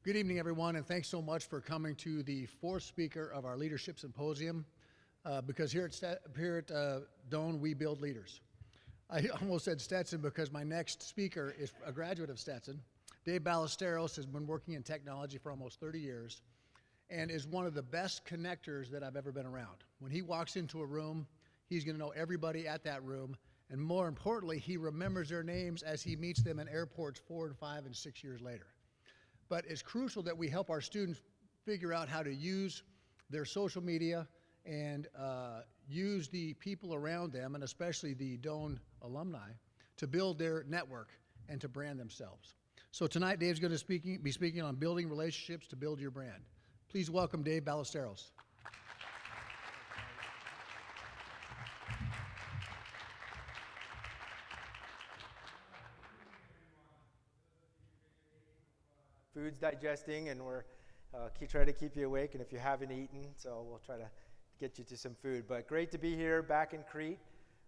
Good evening, everyone, and thanks so much for coming to the fourth speaker of our Leadership Symposium, because here at Doane, we build leaders. I almost said Stetson because my next speaker is a graduate of Stetson. Dave Ballesteros has been working in technology for almost 30 years and is one of the best connectors that I've ever been around. When he walks into a room, he's going to know everybody at that room, and more importantly, he remembers their names as he meets them in airports 4 and 5 and 6 years later. But it's crucial that we help our students figure out how to use their social media and use the people around them, and especially the Doane alumni, to build their network and to brand themselves. So tonight, Dave's going to be speaking on building relationships to build your brand. Please welcome Dave Ballesteros. Food's digesting, and we're trying to keep you awake, and if you haven't eaten, so we'll try to get you to some food. But great to be here back in Crete.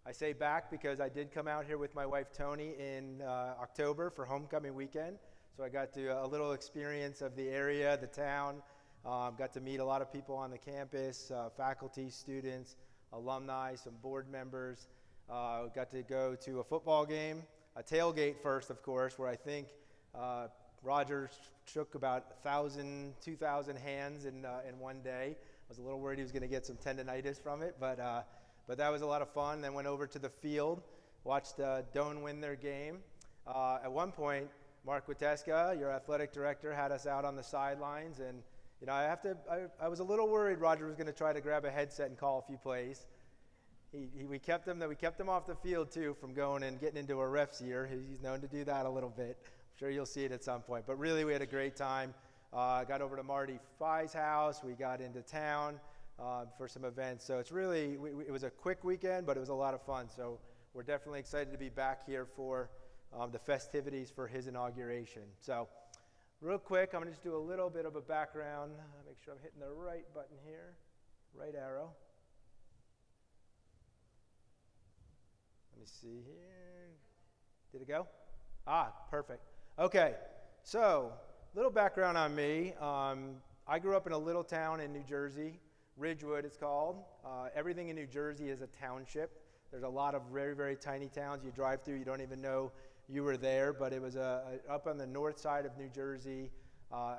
I say back because I did come out here with my wife Tony in October for homecoming weekend, so I got to a little experience of the area, the town, got to meet a lot of people on the campus, faculty, students, alumni, some board members, got to go to a football game, a tailgate first, of course, where I think Roger shook about 1,000, 2,000 hands in one day. I was a little worried he was going to get some tendonitis from it, but that was a lot of fun. Then went over to the field, watched Doane win their game. At one point, Mark Witeska, your athletic director, had us out on the sidelines, and you know, I was a little worried Roger was going to try to grab a headset and call a few plays. We kept him off the field too from going and getting into a ref's ear. He's known to do that a little bit. I'm sure you'll see it at some point. But really, we had a great time. Got over to Marty Fye's house. We got into town for some events. So it's really, it was a quick weekend, but it was a lot of fun. So we're definitely excited to be back here for the festivities for his inauguration. So real quick, I'm going to just do a little bit of a background. Make sure I'm hitting the right button here, right arrow. Let me see here. Did it go? Perfect. Okay, so little background on me. I grew up in a little town in New Jersey, Ridgewood it's called. Everything in New Jersey is a township. There's a lot of very, very tiny towns you drive through, you don't even know you were there, but it was up on the north side of New Jersey,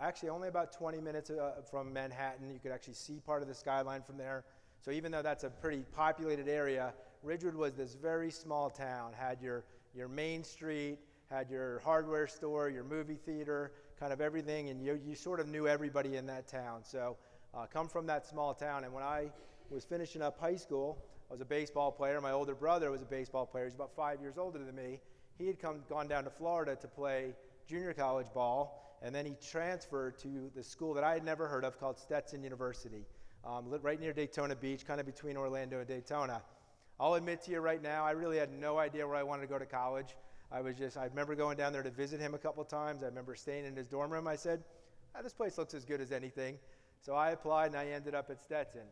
actually only about 20 minutes from Manhattan. You could actually see part of the skyline from there. So even though that's a pretty populated area, Ridgewood was this very small town, had your main street, had your hardware store, your movie theater, kind of everything, and you sort of knew everybody in that town. So come from that small town, and when I was finishing up high school, I was a baseball player. My older brother was a baseball player. He's about 5 years older than me. He had gone down to Florida to play junior college ball, and then he transferred to the school that I had never heard of called Stetson University, right near Daytona Beach, kind of between Orlando and Daytona. I'll admit to you right now, I really had no idea where I wanted to go to college. I remember going down there to visit him a couple of times. I remember staying in his dorm room. I said, this place looks as good as anything. So I applied, and I ended up at Stetson.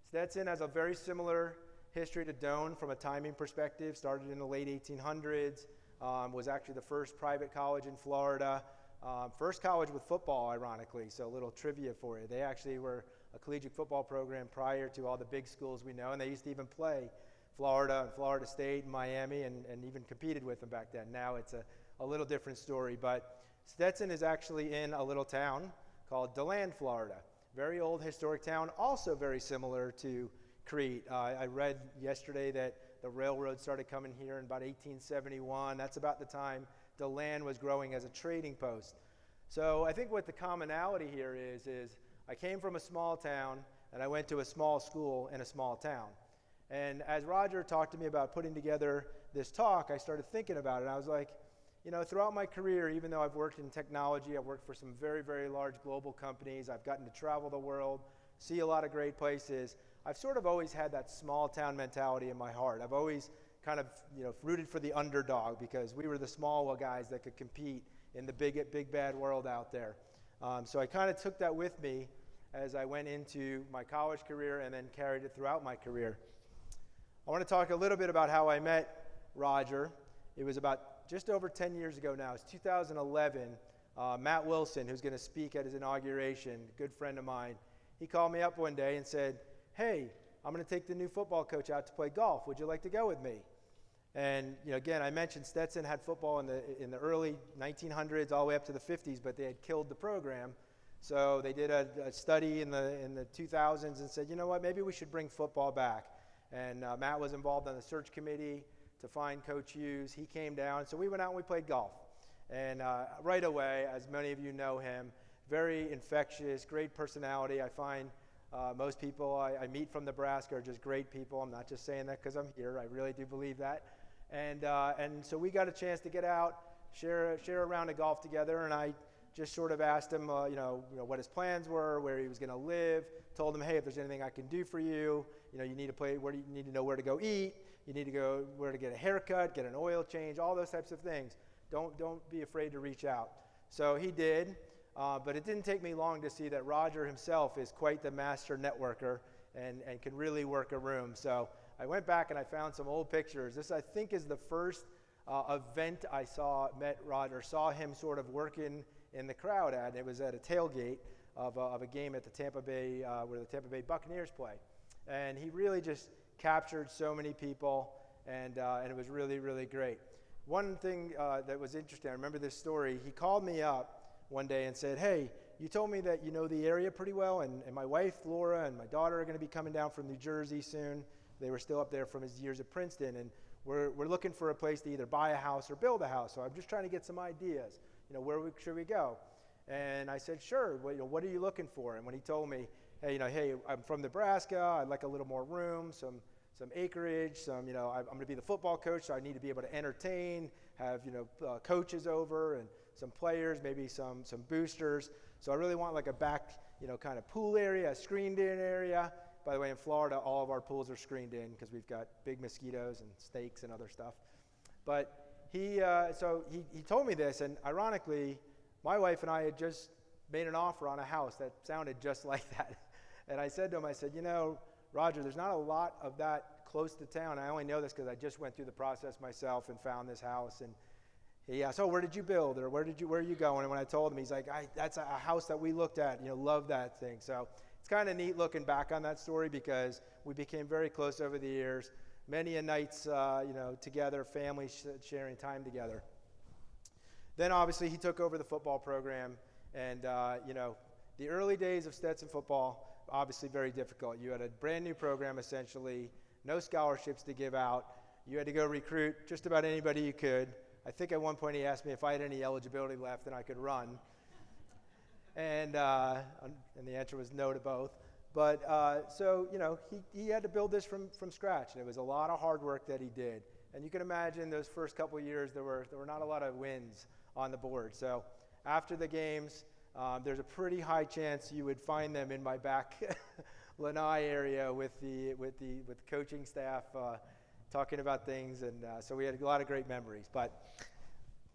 Stetson has a very similar history to Doane from a timing perspective. Started in the late 1800s, was actually the first private college in Florida. First college with football, ironically, so a little trivia for you. They actually were a collegiate football program prior to all the big schools we know, and they used to even play Florida and Florida State and Miami, and even competed with them back then. Now it's a little different story, but Stetson is actually in a little town called Doane, Florida. Very old historic town, also very similar to Crete. I read yesterday that the railroad started coming here in about 1871. That's about the time Doane was growing as a trading post. So I think what the commonality here is I came from a small town, and I went to a small school in a small town. And as Roger talked to me about putting together this talk, I started thinking about it. I was like, you know, throughout my career, even though I've worked in technology, I've worked for some very, very large global companies, I've gotten to travel the world, see a lot of great places, I've sort of always had that small town mentality in my heart. I've always kind of, you know, rooted for the underdog because we were the small guys that could compete in the big bad world out there. So I kind of took that with me as I went into my college career and then carried it throughout my career. I want to talk a little bit about how I met Roger. It was about just over 10 years ago now. It's 2011. Matt Wilson, who's going to speak at his inauguration, a good friend of mine, he called me up one day and said, hey, I'm going to take the new football coach out to play golf. Would you like to go with me? And again, I mentioned Stetson had football in the early 1900s all the way up to the 50s, but they had killed the program. So they did a study in the 2000s and said, you know what, maybe we should bring football back. And Matt was involved on the search committee to find Coach Hughes. He came down, so we went out and we played golf. And right away, as many of you know him, very infectious, great personality. I find most people I meet from Nebraska are just great people. I'm not just saying that because I'm here. I really do believe that. And so we got a chance to get out, share a round of golf together, and I just sort of asked him, what his plans were, where he was going to live. Told him, hey, if there's anything I can do for you, you need to know where to go eat. You need to go where to get a haircut, get an oil change, all those types of things. Don't be afraid to reach out. So he did, but it didn't take me long to see that Roger himself is quite the master networker and can really work a room. So I went back and I found some old pictures. This, I think, is the first event I met Roger, saw him sort of working in the crowd at. It was at a tailgate of a game at the Tampa Bay, where the Tampa Bay Buccaneers play. And he really just captured so many people, and it was really, really great. One thing that was interesting, I remember this story. He called me up one day and said, hey, you told me that you know the area pretty well, and my wife, Laura, and my daughter are going to be coming down from New Jersey soon. They were still up there from his years at Princeton, and we're looking for a place to either buy a house or build a house. So I'm just trying to get some ideas. Where should we go? And I said, sure. What are you looking for? And when he told me, hey, I'm from Nebraska. I'd like a little more room, some acreage, I'm going to be the football coach, so I need to be able to entertain, have, coaches over and some players, maybe some boosters. So I really want like a back, kind of pool area, a screened in area. By the way, in Florida, all of our pools are screened in because we've got big mosquitoes and snakes and other stuff. But he told me this, and ironically, my wife and I had just made an offer on a house that sounded just like that. And I said to him, Roger, there's not a lot of that close to town. I only know this because I just went through the process myself and found this house. And he asked, where did you build? Or where are you going? And when I told him, he's like, that's a house that we looked at, love that thing. So it's kind of neat looking back on that story because we became very close over the years. Many a nights, together, families sharing time together. Then obviously he took over the football program, and the early days of Stetson football, obviously very difficult. You had a brand new program essentially, no scholarships to give out. You had to go recruit just about anybody you could. I think at one point he asked me if I had any eligibility left and I could run. And the answer was no to both. But he had to build this from scratch, and it was a lot of hard work that he did. And you can imagine those first couple of years there were not a lot of wins on the board. So after the games, there's a pretty high chance you would find them in my back lanai area with the coaching staff talking about things, and so we had a lot of great memories. But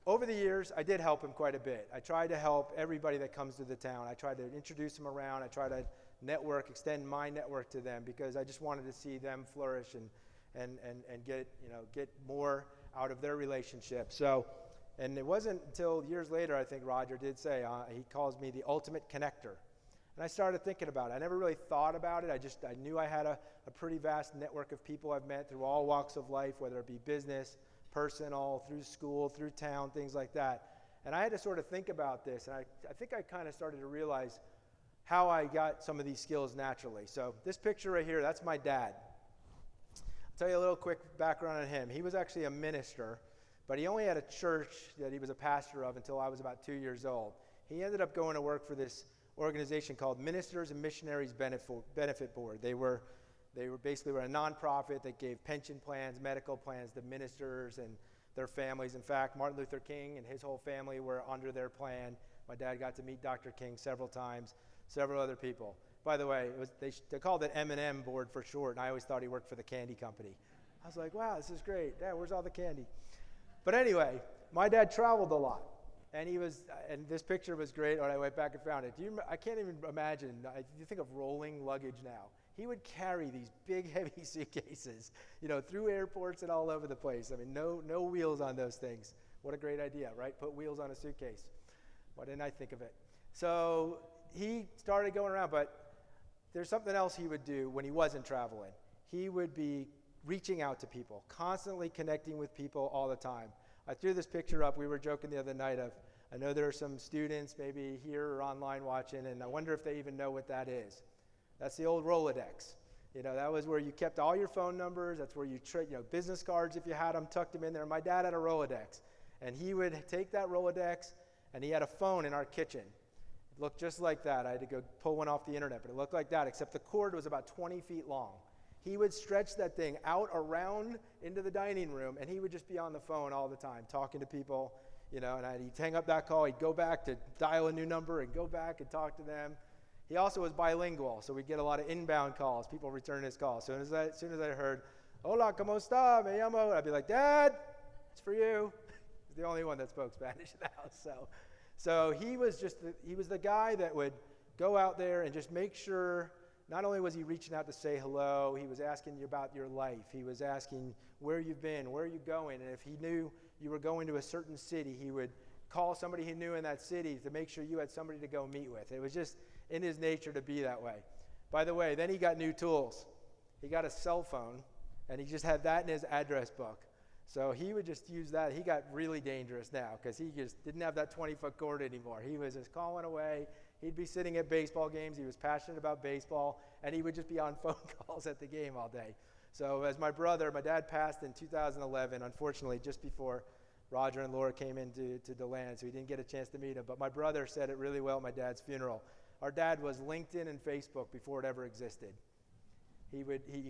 over the years, I did help him quite a bit. I tried to help everybody that comes to the town. I tried to introduce them around. I tried to extend my network to them because I just wanted to see them flourish and get more out of their relationship. So, and it wasn't until years later, I think Roger did say, he calls me the ultimate connector. And I started thinking about it. I never really thought about it. I knew I had a pretty vast network of people I've met through all walks of life, whether it be business, personal, through school, through town, things like that. And I had to sort of think about this. And I think I kind of started to realize how I got some of these skills naturally. So this picture right here, that's my dad. I'll tell you a little quick background on him. He was actually a minister, but he only had a church that he was a pastor of until I was about 2 years old. He ended up going to work for this organization called Ministers and Missionaries Benefit Board. They were basically a nonprofit that gave pension plans, medical plans to ministers and their families. In fact, Martin Luther King and his whole family were under their plan. My dad got to meet Dr. King several times, several other people. By the way, they called it M&M Board for short, and I always thought he worked for the candy company. I was like, wow, this is great. Dad, where's all the candy? But anyway, my dad traveled a lot. And and this picture was great when I went back and found it. I can't even imagine, you think of rolling luggage now. He would carry these big, heavy suitcases, through airports and all over the place. I mean, no wheels on those things. What a great idea, right? Put wheels on a suitcase. Why didn't I think of it? So he started going around, but there's something else he would do when he wasn't traveling. He would be reaching out to people, constantly connecting with people all the time. I threw this picture up. We were joking the other night of, I know there are some students maybe here or online watching, and I wonder if they even know what that is. That's the old Rolodex. You know, that was where you kept all your phone numbers. That's where you business cards, if you had them, tucked them in there. My dad had a Rolodex, and he would take that Rolodex, and he had a phone in our kitchen. It looked just like that. I had to go pull one off the internet, but it looked like that, except the cord was about 20 feet long. He would stretch that thing out around into the dining room, and he would just be on the phone all the time, talking to people, you know, and he'd hang up that call. He'd go back to dial a new number and go back and talk to them. He also was bilingual, so we'd get a lot of inbound calls, people returning his calls. So as soon as I heard, "Hola, ¿cómo está? Me llamo," I'd be like, "Dad, it's for you." He's the only one that spoke Spanish in the house. So he was the guy that would go out there and just make sure. Not only was he reaching out to say hello, he was asking you about your life. He was asking where you've been, where are you going, and if he knew you were going to a certain city, he would call somebody he knew in that city to make sure you had somebody to go meet with. It was just in his nature to be that way. By the way, then he got new tools. He got a cell phone, and he just had that in his address book. So he would just use that. He got really dangerous now because he just didn't have that 20-foot cord anymore. He was just calling away. He'd be sitting at baseball games. He was passionate about baseball, and he would just be on phone calls at the game all day. So as my dad passed in 2011, unfortunately, just before Roger and Laura came into Doane, so he didn't get a chance to meet him. But my brother said it really well at my dad's funeral. Our dad was LinkedIn and Facebook before it ever existed. He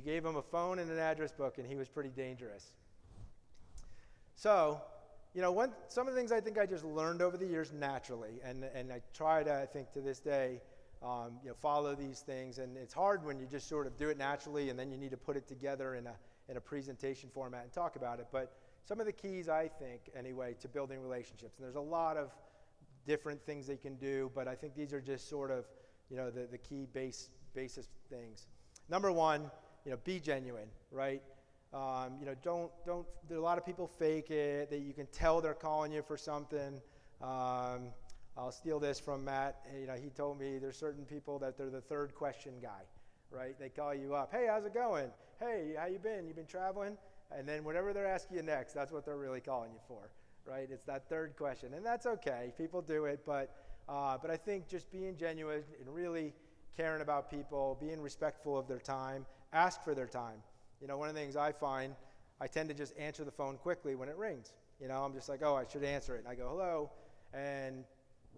gave him a phone and an address book, and he was pretty dangerous. So, you know, some of the things I think I just learned over the years naturally, and I try to, I think to this day, follow these things. And it's hard when you just sort of do it naturally, and then you need to put it together in a presentation format and talk about it. But some of the keys, I think, anyway, to building relationships, and there's a lot of different things they can do, but I think these are just sort of, you know, the key basis things. Number one, you know, be genuine, right? Don't. There are a lot of people fake it. That you can tell they're calling you for something. I'll steal this from Matt. You know, he told me there's certain people that they're the third question guy, right? They call you up. Hey, how's it going? Hey, how you been? You been traveling? And then whatever they're asking you next, that's what they're really calling you for, right? It's that third question, and that's okay. People do it, but I think just being genuine and really caring about people, being respectful of their time, ask for their time. You know, one of the things I find, I tend to just answer the phone quickly when it rings. You know, I'm just like, oh, I should answer it. And I go, hello. And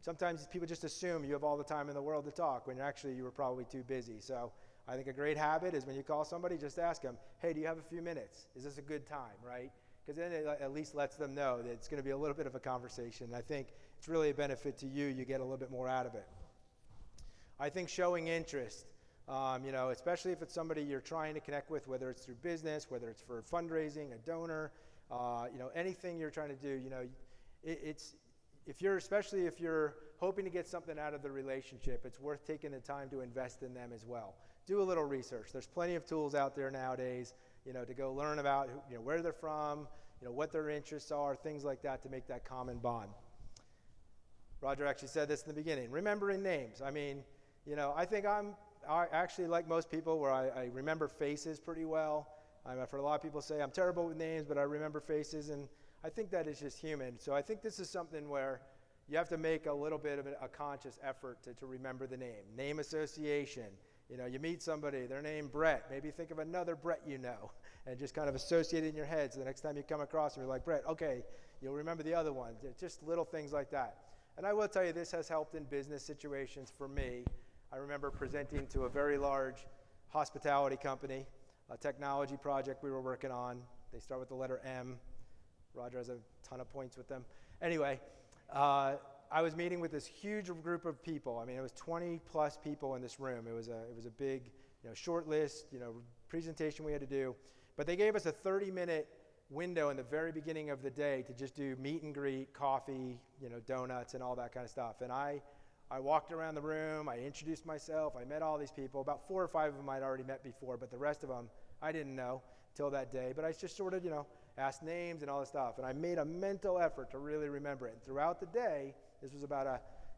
sometimes people just assume you have all the time in the world to talk when actually you were probably too busy. So I think a great habit is when you call somebody, just ask them, hey, do you have a few minutes? Is this a good time, right? Because then it at least lets them know that it's going to be a little bit of a conversation. I think it's really a benefit to you. You get a little bit more out of it. I think showing interest, especially if it's somebody you're trying to connect with, whether it's through business, whether it's for fundraising, a donor, anything you're trying to do, especially if you're hoping to get something out of the relationship, it's worth taking the time to invest in them as well. Do a little research. There's plenty of tools out there nowadays, to go learn about where they're from, what their interests are, things like that to make that common bond. Roger actually said this in the beginning, remembering names. I mean, I think I actually, like most people, where I remember faces pretty well. I've heard a lot of people say I'm terrible with names, but I remember faces, and I think that is just human. So I think this is something where you have to make a little bit of a conscious effort to remember the name. Name association. You meet somebody, their name Brett. Maybe think of another Brett and just kind of associate it in your head. So the next time you come across them, you're like, Brett, okay, you'll remember the other one. Just little things like that. And I will tell you, this has helped in business situations for me. I remember presenting to a very large hospitality company, a technology project we were working on. They start with the letter M. Roger has a ton of points with them. Anyway, I was meeting with this huge group of people. I mean, it was 20 plus people in this room. It was a big, short list, presentation we had to do. But they gave us a 30-minute window in the very beginning of the day to just do meet and greet, coffee, donuts, and all that kind of stuff. And I walked around the room, I introduced myself, I met all these people. About 4 or 5 of them I'd already met before, but the rest of them I didn't know till that day. But I just sort of, asked names and all this stuff. And I made a mental effort to really remember it. And throughout the day, this was about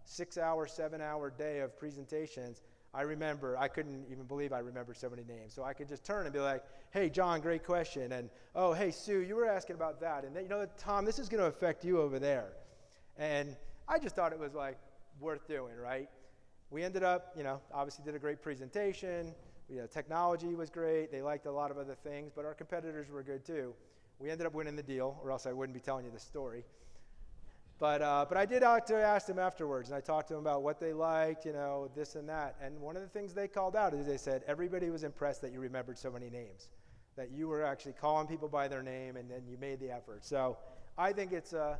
6-hour, 7-hour day of presentations, I remember, I couldn't even believe I remembered so many names. So I could just turn and be like, hey, John, great question. And, oh, hey, Sue, you were asking about that. And, then, you know, Tom, this is going to affect you over there. And I just thought it was, like, worth doing, right? We ended up, you know, obviously did a great presentation. You know, technology was great. They liked a lot of other things, but our competitors were good too. We ended up winning the deal, or else I wouldn't be telling you the story. But I did ask them afterwards, and I talked to them about what they liked, you know, this and that. And one of the things they called out is they said, everybody was impressed that you remembered so many names, that you were actually calling people by their name, and then you made the effort. So I think it's a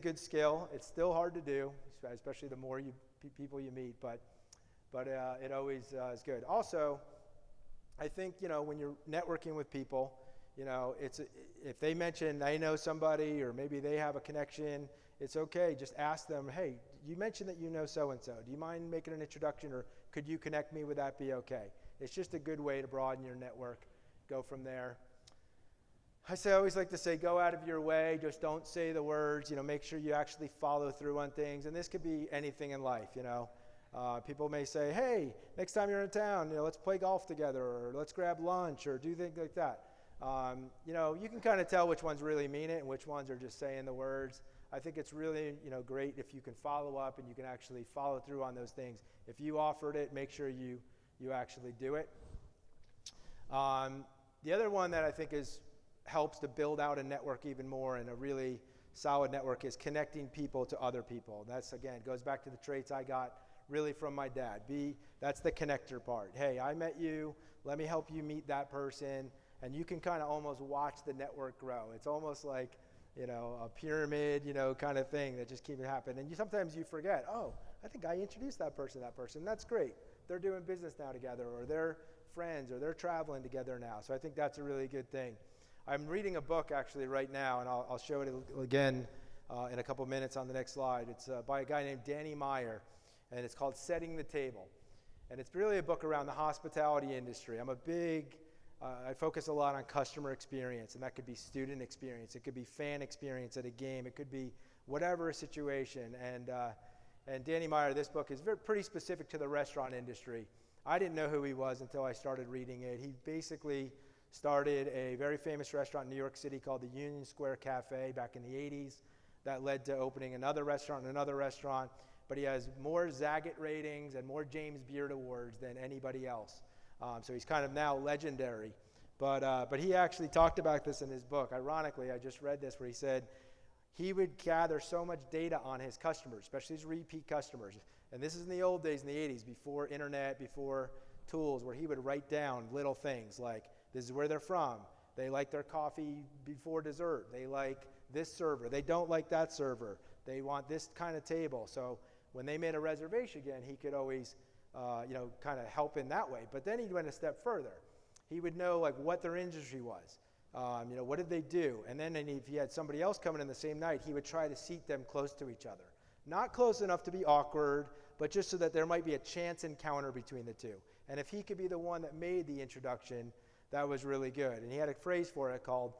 good skill. It's still hard to do, especially the more people you meet, but it always is good. Also, I think, you know, when you're networking with people, you know, if they mention I know somebody or maybe they have a connection, it's okay. Just ask them, hey, you mentioned that you know so-and-so. Do you mind making an introduction, or could you connect me? Would that be okay? It's just a good way to broaden your network. Go from there. I always like to say, go out of your way. Just don't say the words. You know, make sure you actually follow through on things. And this could be anything in life, you know. People may say, hey, next time you're in town, you know, let's play golf together, or let's grab lunch, or do things like that. You know, you can kind of tell which ones really mean it and which ones are just saying the words. I think it's really, you know, great if you can follow up and you can actually follow through on those things. If you offered it, make sure you actually do it. The other one that I think helps to build out a network even more, and a really solid network, is connecting people to other people. That's, again, goes back to the traits I got really from my dad. That's the connector part. Hey, I met you. Let me help you meet that person. And you can kind of almost watch the network grow. It's almost like, you know, a pyramid, you know, kind of thing that just keeps happening. And sometimes you forget, oh, I think I introduced that person. That's great. They're doing business now together, or they're friends, or they're traveling together now. So I think that's a really good thing. I'm reading a book actually right now, and I'll show it again in a couple minutes on the next slide. It's by a guy named Meyer, and it's called Setting the Table. And it's really a book around the hospitality industry. I focus a lot on customer experience, and that could be student experience. It could be fan experience at a game. It could be whatever situation. And Danny Meyer, this book is pretty specific to the restaurant industry. I didn't know who he was until I started reading it. He basically started a very famous restaurant in New York City called the Union Square Cafe back in the 80s. That led to opening another restaurant and another restaurant. But he has more Zagat ratings and more James Beard awards than anybody else. So he's kind of now legendary. But he actually talked about this in his book. Ironically, I just read this where he said he would gather so much data on his customers, especially his repeat customers. And this is in the old days, in the 80s, before internet, before tools, where he would write down little things like, this is where they're from. They like their coffee before dessert. They like this server. They don't like that server. They want this kind of table. So when they made a reservation again, he could always kind of help in that way. But then he went a step further. He would know like what their industry was. What did they do? And then if he had somebody else coming in the same night, he would try to seat them close to each other. Not close enough to be awkward, but just so that there might be a chance encounter between the two. And if he could be the one that made the introduction, that was really good. And he had a phrase for it called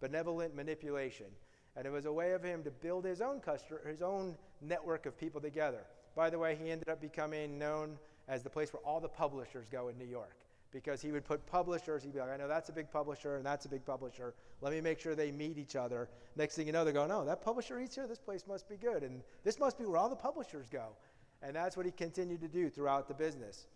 Benevolent Manipulation. And it was a way of him to build his own network of people together. By the way, he ended up becoming known as the place where all the publishers go in New York, because he would put publishers, he'd be like, I know that's a big publisher and that's a big publisher. Let me make sure they meet each other. Next thing you know, they're going, oh, that publisher eats here? This place must be good. And this must be where all the publishers go. And that's what he continued to do throughout the business.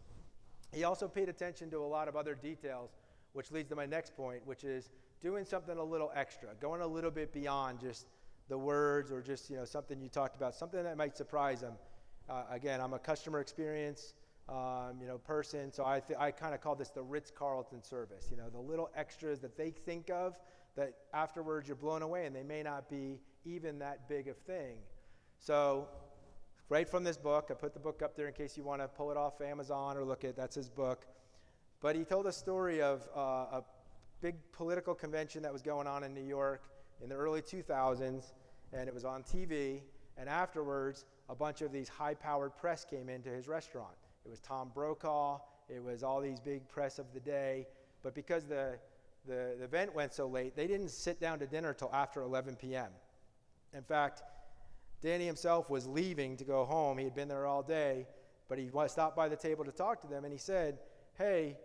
He also paid attention to a lot of other details, which leads to my next point, which is doing something a little extra, going a little bit beyond just the words or just something you talked about, something that might surprise them. Again, I'm a customer experience person, so I kind of call this the Ritz-Carlton service. The little extras that they think of that afterwards you're blown away, and they may not be even that big of thing. So, right from this book, I put the book up there in case you want to pull it off Amazon or look at it. That's his book. But he told a story of a big political convention that was going on in New York in the early 2000s, and it was on TV. And afterwards, a bunch of these high-powered press came into his restaurant. It was Tom Brokaw. It was all these big press of the day. But because the event went so late, they didn't sit down to dinner till after 11 p.m. In fact, Danny himself was leaving to go home. He had been there all day, but he stopped by the table to talk to them, and he said, hey,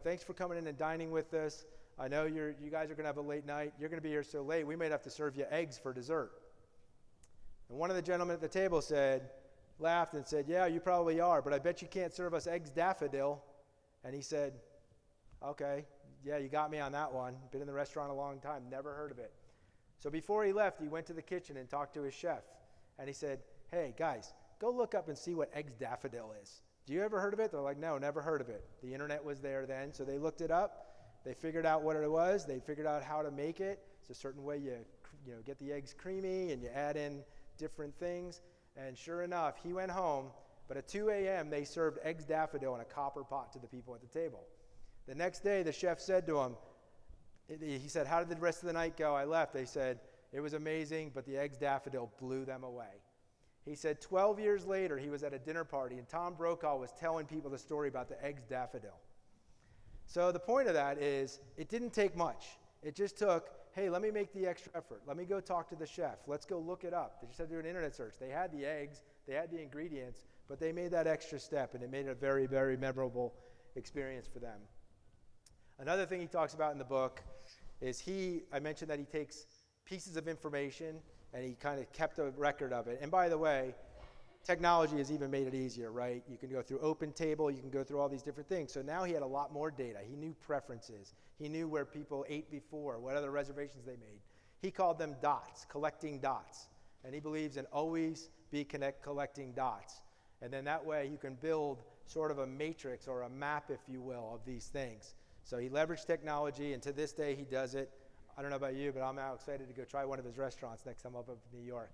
thanks for coming in and dining with us. I know you guys are going to have a late night. You're going to be here so late, we might have to serve you eggs for dessert. And one of the gentlemen at the table laughed and said, yeah, you probably are, but I bet you can't serve us eggs daffodil. And he said, okay, yeah, you got me on that one. Been in the restaurant a long time, never heard of it. So before he left, he went to the kitchen and talked to his chef. And he said, hey, guys, go look up and see what eggs daffodil is. Do you ever heard of it? They're like, no, never heard of it. The internet was there then, so they looked it up. They figured out what it was. They figured out how to make it. It's a certain way you get the eggs creamy, and you add in different things. And sure enough, he went home, but at 2 a.m., they served eggs daffodil in a copper pot to the people at the table. The next day, the chef said to him, he said, how did the rest of the night go? I left. They said, it was amazing, but the eggs daffodil blew them away. He said 12 years later, he was at a dinner party, and Tom Brokaw was telling people the story about the eggs daffodil. So the point of that is, it didn't take much. It just took, hey, let me make the extra effort. Let me go talk to the chef. Let's go look it up. They just had to do an internet search. They had the eggs, they had the ingredients, but they made that extra step, and it made it a very, very memorable experience for them. Another thing he talks about in the book is I mentioned that he takes pieces of information and he kind of kept a record of it. And by the way, technology has even made it easier, right? You can go through Open Table, you can go through all these different things. So now he had a lot more data. He knew preferences. He knew where people ate before, what other reservations they made. He called them dots, collecting dots. And he believes in always be collecting dots. And then that way you can build sort of a matrix or a map, if you will, of these things. So he leveraged technology, and to this day he does it. I don't know about you, but I'm now excited to go try one of his restaurants next time I'm up in New York.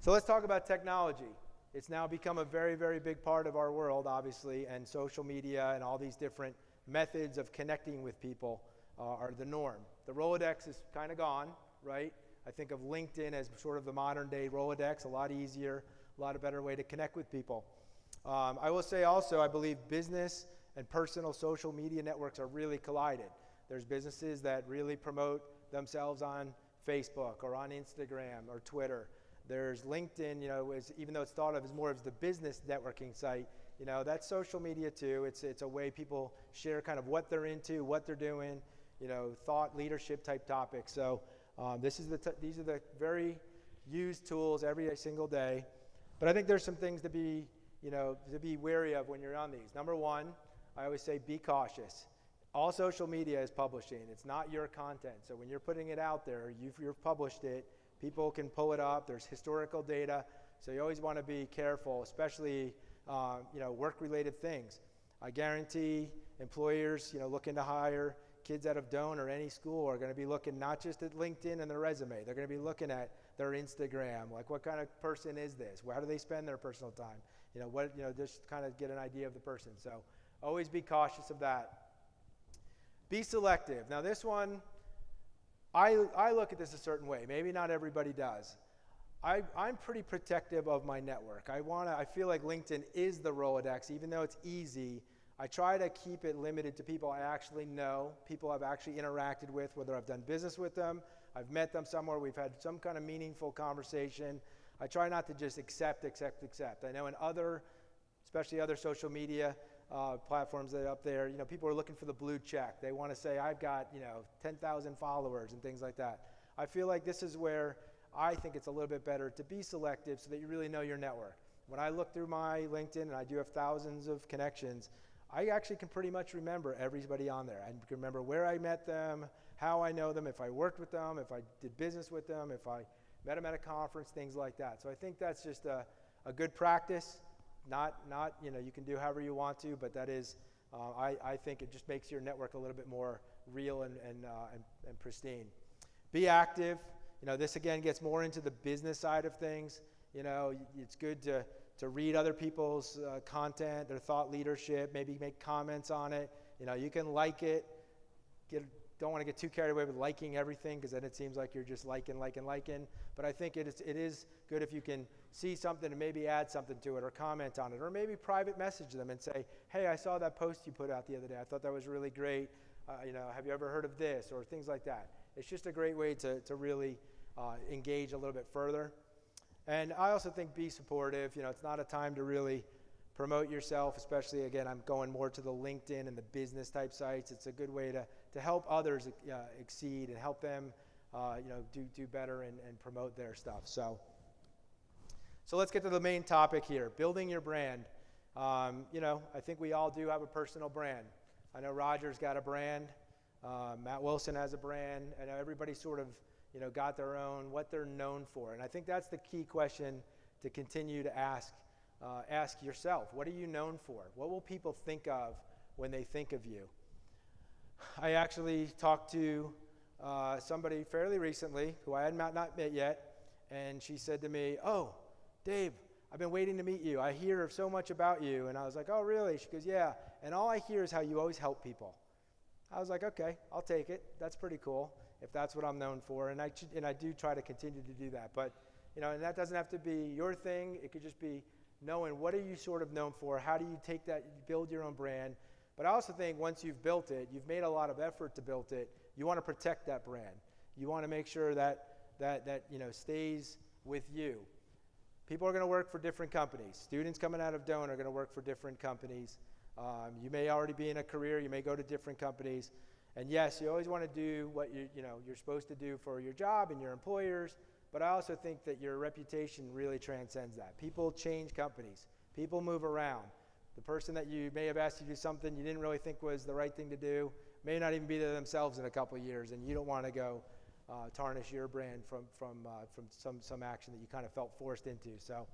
So let's talk about technology. It's now become a very, very big part of our world, obviously, and social media and all these different methods of connecting with people are the norm. The Rolodex is kind of gone, right? I think of LinkedIn as sort of the modern day Rolodex, a lot easier, a lot better way to connect with people. I will say also, I believe business and personal social media networks are really collided. There's businesses that really promote themselves on Facebook or on Instagram or Twitter. There's LinkedIn, even though it's thought of as more of the business networking site, that's social media too. It's a way people share kind of what they're into, what they're doing, thought leadership type topics. So these are the very used tools every single day. But I think there's some things to be wary of when you're on these. Number one, I always say be cautious. All social media is publishing. It's not your content. So when you're putting it out there, you've published it. People can pull it up. There's historical data. So you always want to be careful, especially work-related things. I guarantee employers looking to hire kids out of Doane or any school are going to be looking not just at LinkedIn and their resume. They're going to be looking at their Instagram. Like, what kind of person is this? How do they spend their personal time? Just kind of get an idea of the person. So always be cautious of that. Be selective. Now this one, I look at this a certain way. Maybe not everybody does. I'm pretty protective of my network. I feel like LinkedIn is the Rolodex, even though it's easy. I try to keep it limited to people I actually know, people I've actually interacted with, whether I've done business with them, I've met them somewhere, we've had some kind of meaningful conversation. I try not to just accept. I know in especially other social media platforms that are up there, people are looking for the blue check. They want to say, I've got, 10,000 followers and things like that. I feel like this is where I think it's a little bit better to be selective so that you really know your network. When I look through my LinkedIn, and I do have thousands of connections, I actually can pretty much remember everybody on there. I can remember where I met them, how I know them, if I worked with them, if I did business with them, if I met them at a conference, things like that. So I think that's just a good practice. Not you can do however you want to, but that is, I think it just makes your network a little bit more real and pristine. Be active. This again gets more into the business side of things. It's good to read other people's content, their thought leadership, maybe make comments on it. You can like it. Don't want to get too carried away with liking everything, because then it seems like you're just liking. But I think it is good if you can see something and maybe add something to it or comment on it, or maybe private message them and say, hey, I saw that post you put out the other day. I thought that was really great. Have you ever heard of this, or things like that. It's just a great way to really engage a little bit further. And I also think be supportive. It's not a time to really promote yourself, especially, again, I'm going more to the LinkedIn and the business type sites. It's a good way to help others exceed and help them do better and promote their stuff. So let's get to the main topic here, building your brand. I think we all do have a personal brand. I know Roger's got a brand. Matt Wilson has a brand. I know everybody sort of, got their own, what they're known for. And I think that's the key question to continue to ask yourself. What are you known for? What will people think of when they think of you? I actually talked to somebody fairly recently who I had not met yet, and she said to me, "Oh, Dave, I've been waiting to meet you. I hear so much about you." And I was like, "Oh, really?" She goes, "Yeah, and all I hear is how you always help people." I was like, "Okay, I'll take it. That's pretty cool if that's what I'm known for." And I do try to continue to do that. But, and that doesn't have to be your thing. It could just be knowing what are you sort of known for, how do you take that, build your own brand. But I also think once you've built it, you've made a lot of effort to build it, you want to protect that brand. You want to make sure that stays with you. People are going to work for different companies. Students coming out of Doane are going to work for different companies. You may already be in a career, you may go to different companies. And yes, you always want to do what you're supposed to do for your job and your employers. But I also think that your reputation really transcends that. People change companies. People move around. The person that you may have asked you to do something you didn't really think was the right thing to do may not even be there themselves in a couple of years, and you don't want to go tarnish your brand from some action that you kind of felt forced into. So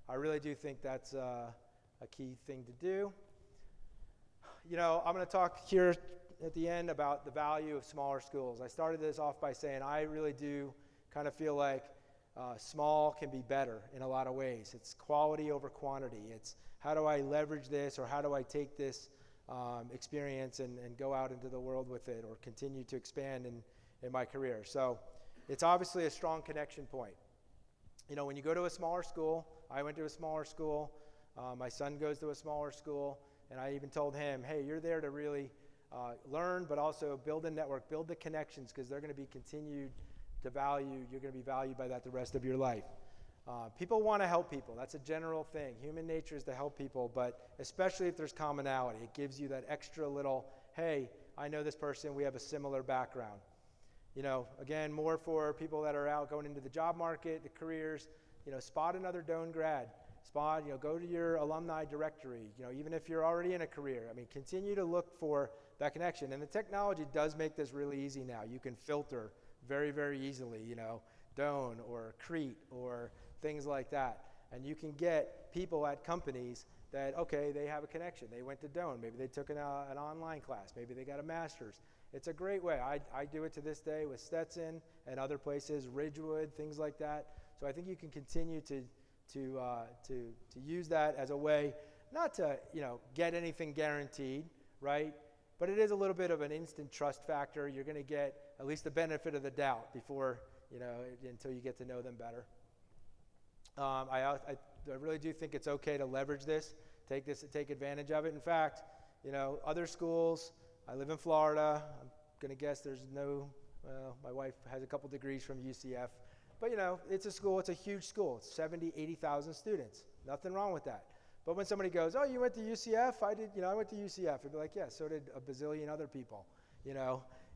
I really do think that's a key thing to do. I'm going to talk here at the end about the value of smaller schools. I started this off by saying I really do kind of feel like small can be better in a lot of ways. It's quality over quantity. It's how do I leverage this, or how do I take this experience and go out into the world with it, or continue to expand in my career. So it's obviously a strong connection point. When you go to a smaller school, I went to a smaller school, my son goes to a smaller school, and I even told him, hey, you're there to really learn, but also build a network, build the connections, because they're going to be continued to value. You're going to be valued by that the rest of your life. People want to help people. That's a general thing. Human nature is to help people, but especially if there's commonality, it gives you that extra little, hey, I know this person, we have a similar background. Again, more for people that are out going into the job market, the careers, spot another Doane grad. Go to your alumni directory, even if you're already in a career. Continue to look for that connection. And the technology does make this really easy now. You can filter very, very easily, Doane or Crete or things like that. And you can get people at companies that, okay, they have a connection. They went to Doane. Maybe they took an online class. Maybe they got a master's. It's a great way. I do it to this day with Stetson and other places, Ridgewood, things like that. So I think you can continue to use that as a way, not to get anything guaranteed, right? But it is a little bit of an instant trust factor. You're going to get at least the benefit of the doubt before until you get to know them better. I really do think it's okay to leverage this, take advantage of it. In fact, other schools. I live in Florida. I'm going to guess there's my wife has a couple degrees from UCF. But, it's a school. It's a huge school. It's 70, 80,000 students. Nothing wrong with that. But when somebody goes, oh, you went to UCF? I went to UCF. I'd be like, yeah, so did a bazillion other people.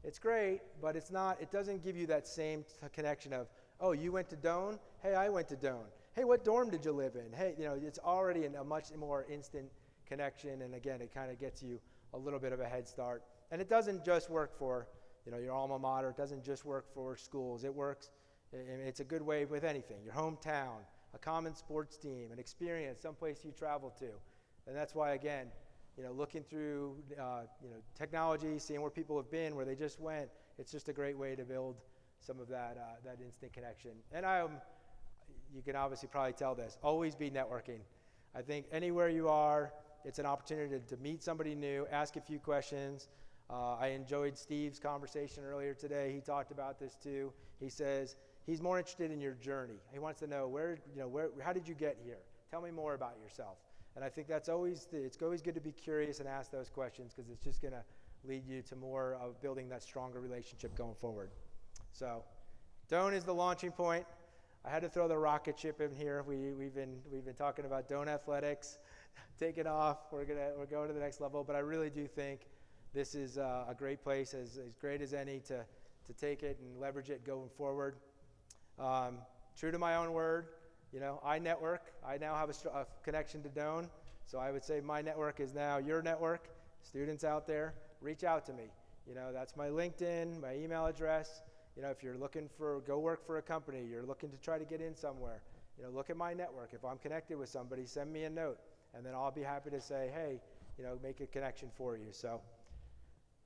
It's great, but it doesn't give you that same connection of, oh, you went to Doane? Hey, I went to Doane. Hey, what dorm did you live in? Hey, it's already a much more instant connection. And again, it kind of gets you a little bit of a head start. And it doesn't just work for, your alma mater. It doesn't just work for schools. It works. It's a good way with anything. Your hometown, a common sports team, an experience, someplace you travel to. And that's why, again, looking through, technology, seeing where people have been, where they just went, it's just a great way to build some of that instant connection. And you can obviously probably tell this, always be networking. I think anywhere you are, it's an opportunity to meet somebody new, ask a few questions. I enjoyed Steve's conversation earlier today. He talked about this too. He says he's more interested in your journey. He wants to know how did you get here? Tell me more about yourself. And I think it's always good to be curious and ask those questions, because it's just going to lead you to more of building that stronger relationship going forward. So Doane is the launching point. I had to throw the rocket ship in here. We've been talking about Doane athletics, taking off. We're going to the next level. But I really do think this is a great place, as great as any, to take it and leverage it going forward. True to my own word, I network. I now have a connection to Doane. So I would say my network is now your network. Students out there, reach out to me. That's my LinkedIn, my email address. If you're looking go work for a company, you're looking to try to get in somewhere, look at my network. If I'm connected with somebody, send me a note, and then I'll be happy to say, hey, make a connection for you. So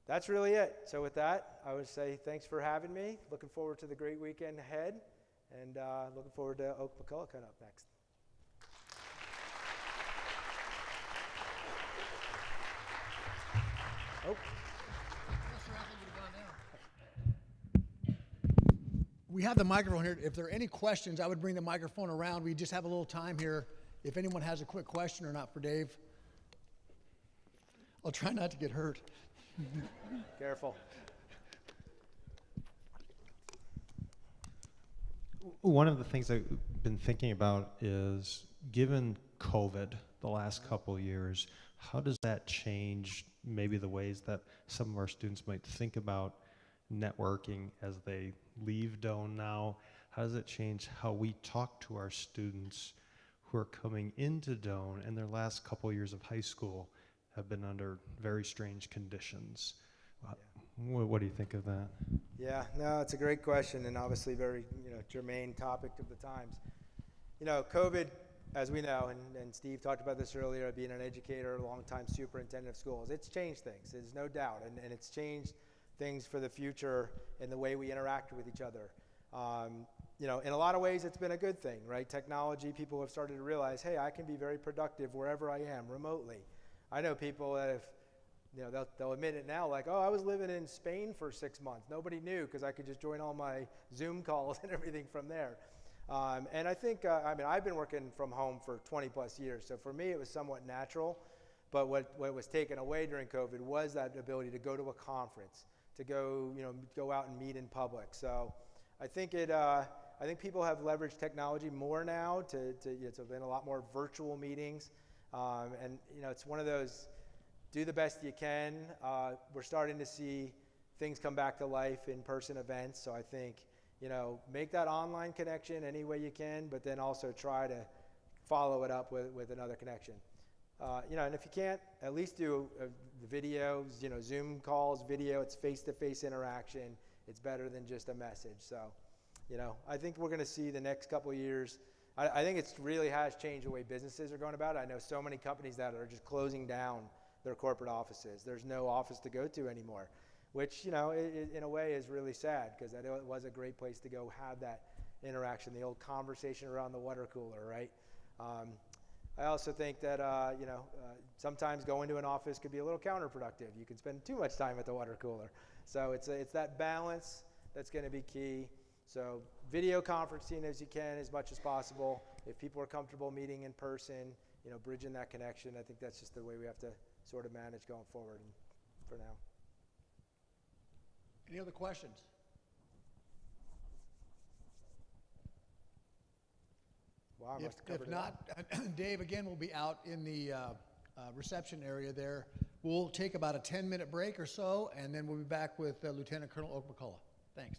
that's really it. So with that, I would say thanks for having me. Looking forward to the great weekend ahead, and looking forward to Oakland McColloch coming up next. Oh. We have the microphone here. If there are any questions, I would bring the microphone around. We just have a little time here. If anyone has a quick question or not for Dave. I'll try not to get hurt. Careful. One of the things I've been thinking about is, given COVID the last couple of years, how does that change maybe the ways that some of our students might think about networking as they leave Doane now? How does it change how we talk to our students who are coming into Doane and their last couple years of high school have been under very strange conditions? What do you think of that? Yeah, no, it's a great question, and obviously very germane topic of the times. COVID, as we know, and Steve talked about this earlier, being an educator, a longtime superintendent of schools, it's changed things, there's no doubt, and it's changed things for the future in the way we interact with each other. In a lot of ways, it's been a good thing, right? Technology, people have started to realize, hey, I can be very productive wherever I am, remotely. I know people that have, they'll admit it now, like, oh, I was living in Spain for 6 months. Nobody knew, because I could just join all my Zoom calls and everything from there. And I think, I've been working from home for 20 plus years, so for me it was somewhat natural. But what was taken away during COVID was that ability to go to a conference, to go out and meet in public. So I think I think people have leveraged technology more now to been a lot more virtual meetings. And it's one of those, do the best you can. We're starting to see things come back to life, in-person events. So I think, make that online connection any way you can, but then also try to follow it up with another connection. And if you can't, at least do the videos, Zoom calls, video. It's face-to-face interaction. It's better than just a message. So, I think we're going to see the next couple of years. I think it really has changed the way businesses are going about it. I know so many companies that are just closing down their corporate offices. There's no office to go to anymore, which, in a way is really sad, because it was a great place to go have that interaction, the old conversation around the water cooler, right? I also think that, sometimes going to an office could be a little counterproductive. You can spend too much time at the water cooler. So it's that balance that's going to be key. So video conferencing as you can, as much as possible. If people are comfortable meeting in person, bridging that connection, I think that's just the way we have to sort of manage going forward for now. Any other questions? Wow, I must have covered If not, Dave, again, will be out in the reception area there. We'll take about a 10-minute break or so, and then we'll be back with Lieutenant Colonel Oak McColloch. Thanks.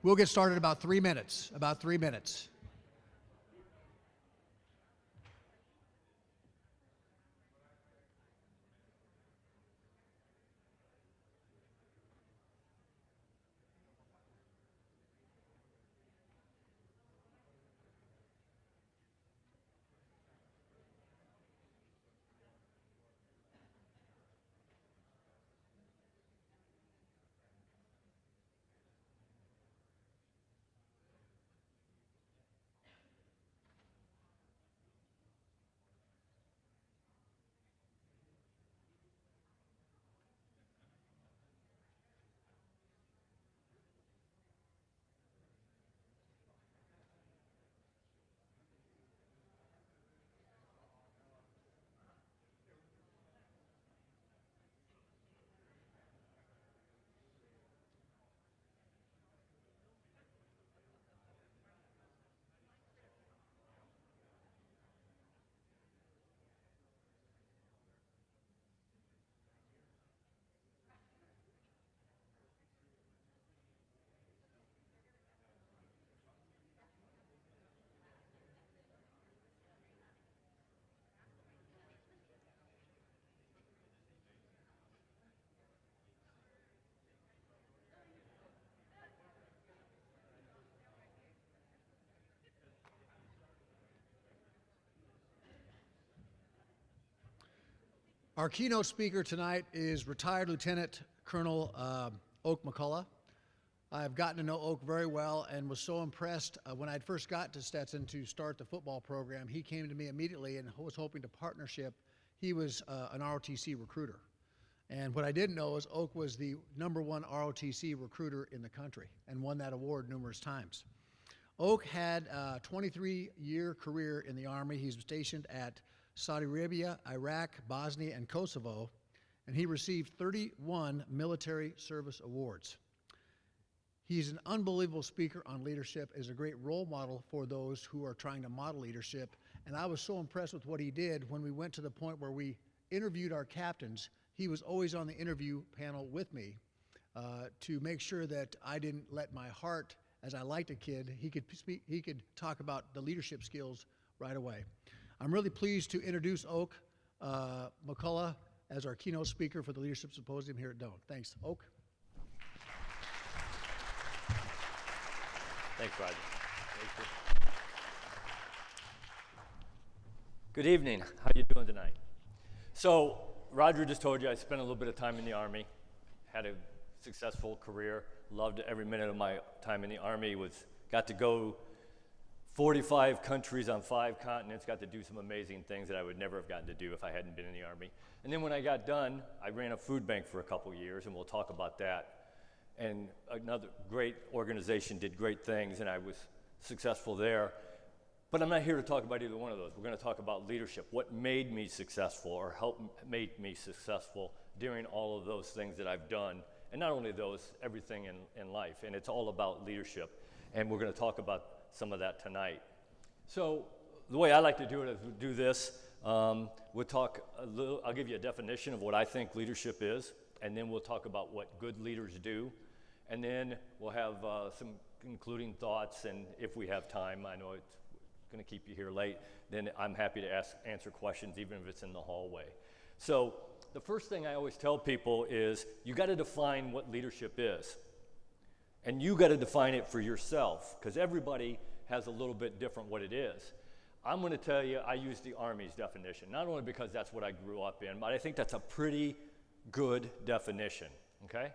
We'll get started in about 3 minutes. About 3 minutes. Our keynote speaker tonight is retired Lieutenant Colonel Oak McColloch. I've gotten to know Oak very well and was so impressed when I first got to Stetson to start the football program. He came to me immediately and was hoping to partnership. He was an ROTC recruiter. And what I didn't know is Oak was the #1 ROTC recruiter in the country and won that award numerous times. Oak had a 23-year career in the Army. He's stationed at Saudi Arabia, Iraq, Bosnia, and Kosovo, and he received 31 military service awards. He's an unbelievable speaker on leadership, is a great role model for those who are trying to model leadership, and I was so impressed with what he did when we went to the point where we interviewed our captains. He was always on the interview panel with me to make sure that I didn't let my heart, as I liked a kid, he could talk about the leadership skills right away. I'm really pleased to introduce Oak McColloch as our keynote speaker for the Leadership Symposium here at Doane. Thanks, Oak. Thanks, Roger. Thank you. Good evening. How you doing tonight? So, Roger just told you I spent a little bit of time in the Army, had a successful career, loved every minute of my time in the Army, got to go 45 countries on 5 continents, got to do some amazing things that I would never have gotten to do if I hadn't been in the Army. And then when I got done, I ran a food bank for a couple years, and we'll talk about that. And another great organization did great things, and I was successful there. But I'm not here to talk about either one of those. We're going to talk about leadership, what made me successful or made me successful during all of those things that I've done. And not only those, everything in life. And it's all about leadership. And we're going to talk about some of that tonight. So the way I like to do it is we do this. We'll talk a little, I'll give you a definition of what I think leadership is, and then we'll talk about what good leaders do. And then we'll have some concluding thoughts, and if we have time, I know it's going to keep you here late, then I'm happy to answer questions, even if it's in the hallway. So the first thing I always tell people is you got to define what leadership is. And you got to define it for yourself, because everybody has a little bit different what it is. I'm going to tell you I use the Army's definition, not only because that's what I grew up in, but I think that's a pretty good definition, okay?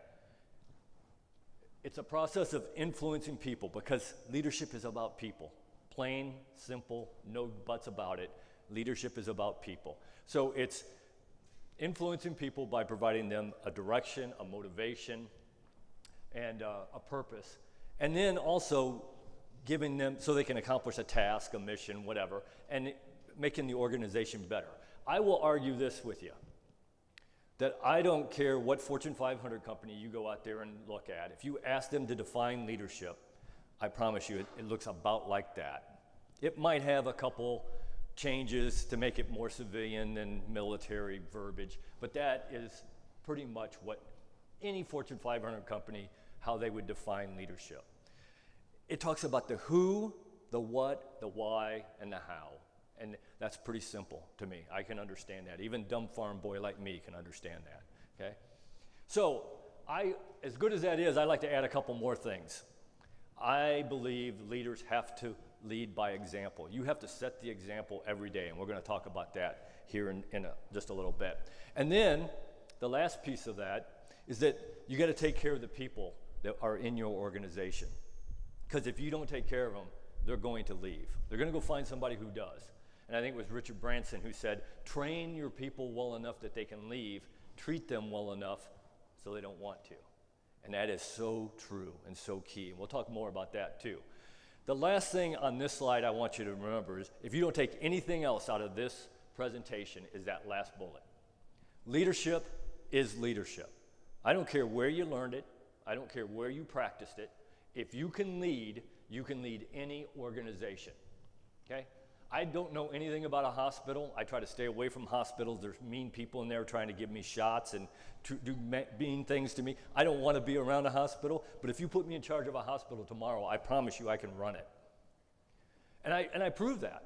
It's a process of influencing people, because leadership is about people. Plain, simple, no buts about it. Leadership is about people. So it's influencing people by providing them a direction, a motivation, and a purpose, and then also giving them so they can accomplish a task, a mission, whatever, and making the organization better. I will argue this with you, that I don't care what Fortune 500 company you go out there and look at. If you ask them to define leadership, I promise you it looks about like that. It might have a couple changes to make it more civilian than military verbiage, but that is pretty much what any Fortune 500 company, how they would define leadership. it talks about the who, the what, the why, and the how. And that's pretty simple to me. I can understand that. Even a dumb farm boy like me can understand that, okay? So as good as that is, I like to add a couple more things. I believe leaders have to lead by example. You have to set the example every day, and we're going to talk about that here in just a little bit. And then the last piece of that is that you got to take care of the people that are in your organization. Because if you don't take care of them, they're going to leave. They're going to go find somebody who does. And I think it was Richard Branson who said, train your people well enough that they can leave, treat them well enough so they don't want to. And that is so true and so key. And we'll talk more about that too. The last thing on this slide I want you to remember is, if you don't take anything else out of this presentation, is that last bullet. Leadership is leadership. I don't care where you learned it. I don't care where you practiced it. If you can lead any organization, okay? I don't know anything about a hospital. I try to stay away from hospitals. There's mean people in there trying to give me shots and to do mean things to me. I don't want to be around a hospital, but if you put me in charge of a hospital tomorrow, I promise you I can run it. And I prove that.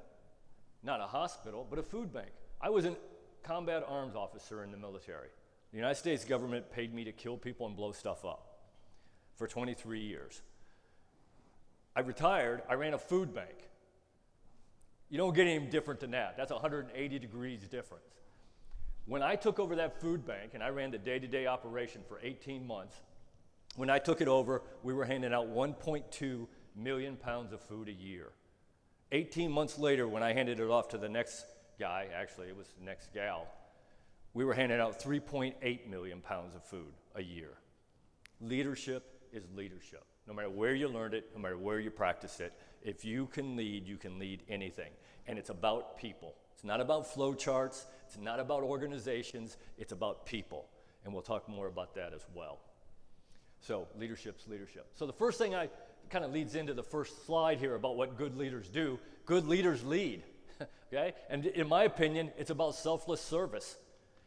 Not a hospital, but a food bank. I was a combat arms officer in the military. The United States government paid me to kill people and blow stuff up for 23 years. I retired. I ran a food bank. You don't get any different than that. That's 180 degrees difference. When I took over that food bank, and I ran the day-to-day operation for 18 months, when I took it over, we were handing out 1.2 million pounds of food a year. 18 months later, when I handed it off to the next guy, actually it was the next gal, we were handing out 3.8 million pounds of food a year. Leadership is leadership. No matter where you learned it, no matter where you practice it, if you can lead anything. And it's about people. It's not about flow charts. It's not about organizations. It's about people. And we'll talk more about that as well. So leadership's leadership. So the first thing I kind of leads into the first slide here about what good leaders do. Good leaders lead, okay? And in my opinion, it's about selfless service.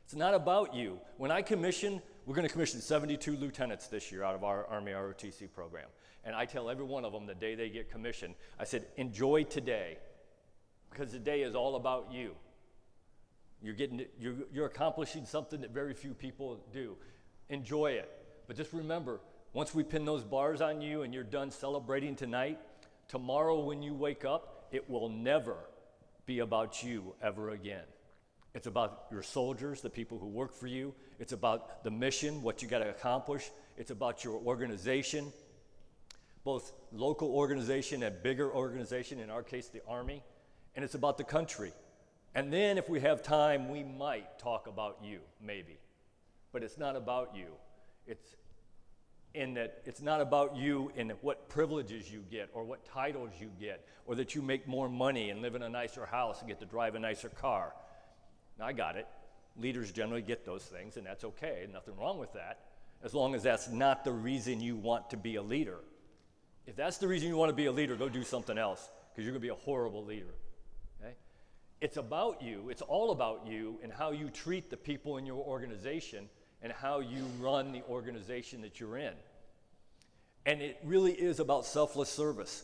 It's not about you. When I commission, we're going to commission 72 lieutenants this year out of our Army ROTC program. And I tell every one of them the day they get commissioned, I said, enjoy today, because today is all about you. You're accomplishing something that very few people do. Enjoy it. But just remember, once we pin those bars on you and you're done celebrating tonight, tomorrow when you wake up, it will never be about you ever again. It's about your soldiers, the people who work for you. It's about the mission, what you got to accomplish. It's about your organization, both local organization and bigger organization, in our case, the Army. And it's about the country. And then if we have time, we might talk about you, maybe. But it's not about you. It's not about you in what privileges you get or what titles you get or that you make more money and live in a nicer house and get to drive a nicer car. Now, I got it. Leaders generally get those things, and that's okay. Nothing wrong with that, as long as that's not the reason you want to be a leader. If that's the reason you want to be a leader, go do something else, because you're going to be a horrible leader. Okay? It's about you. It's all about you and how you treat the people in your organization and how you run the organization that you're in. And it really is about selfless service.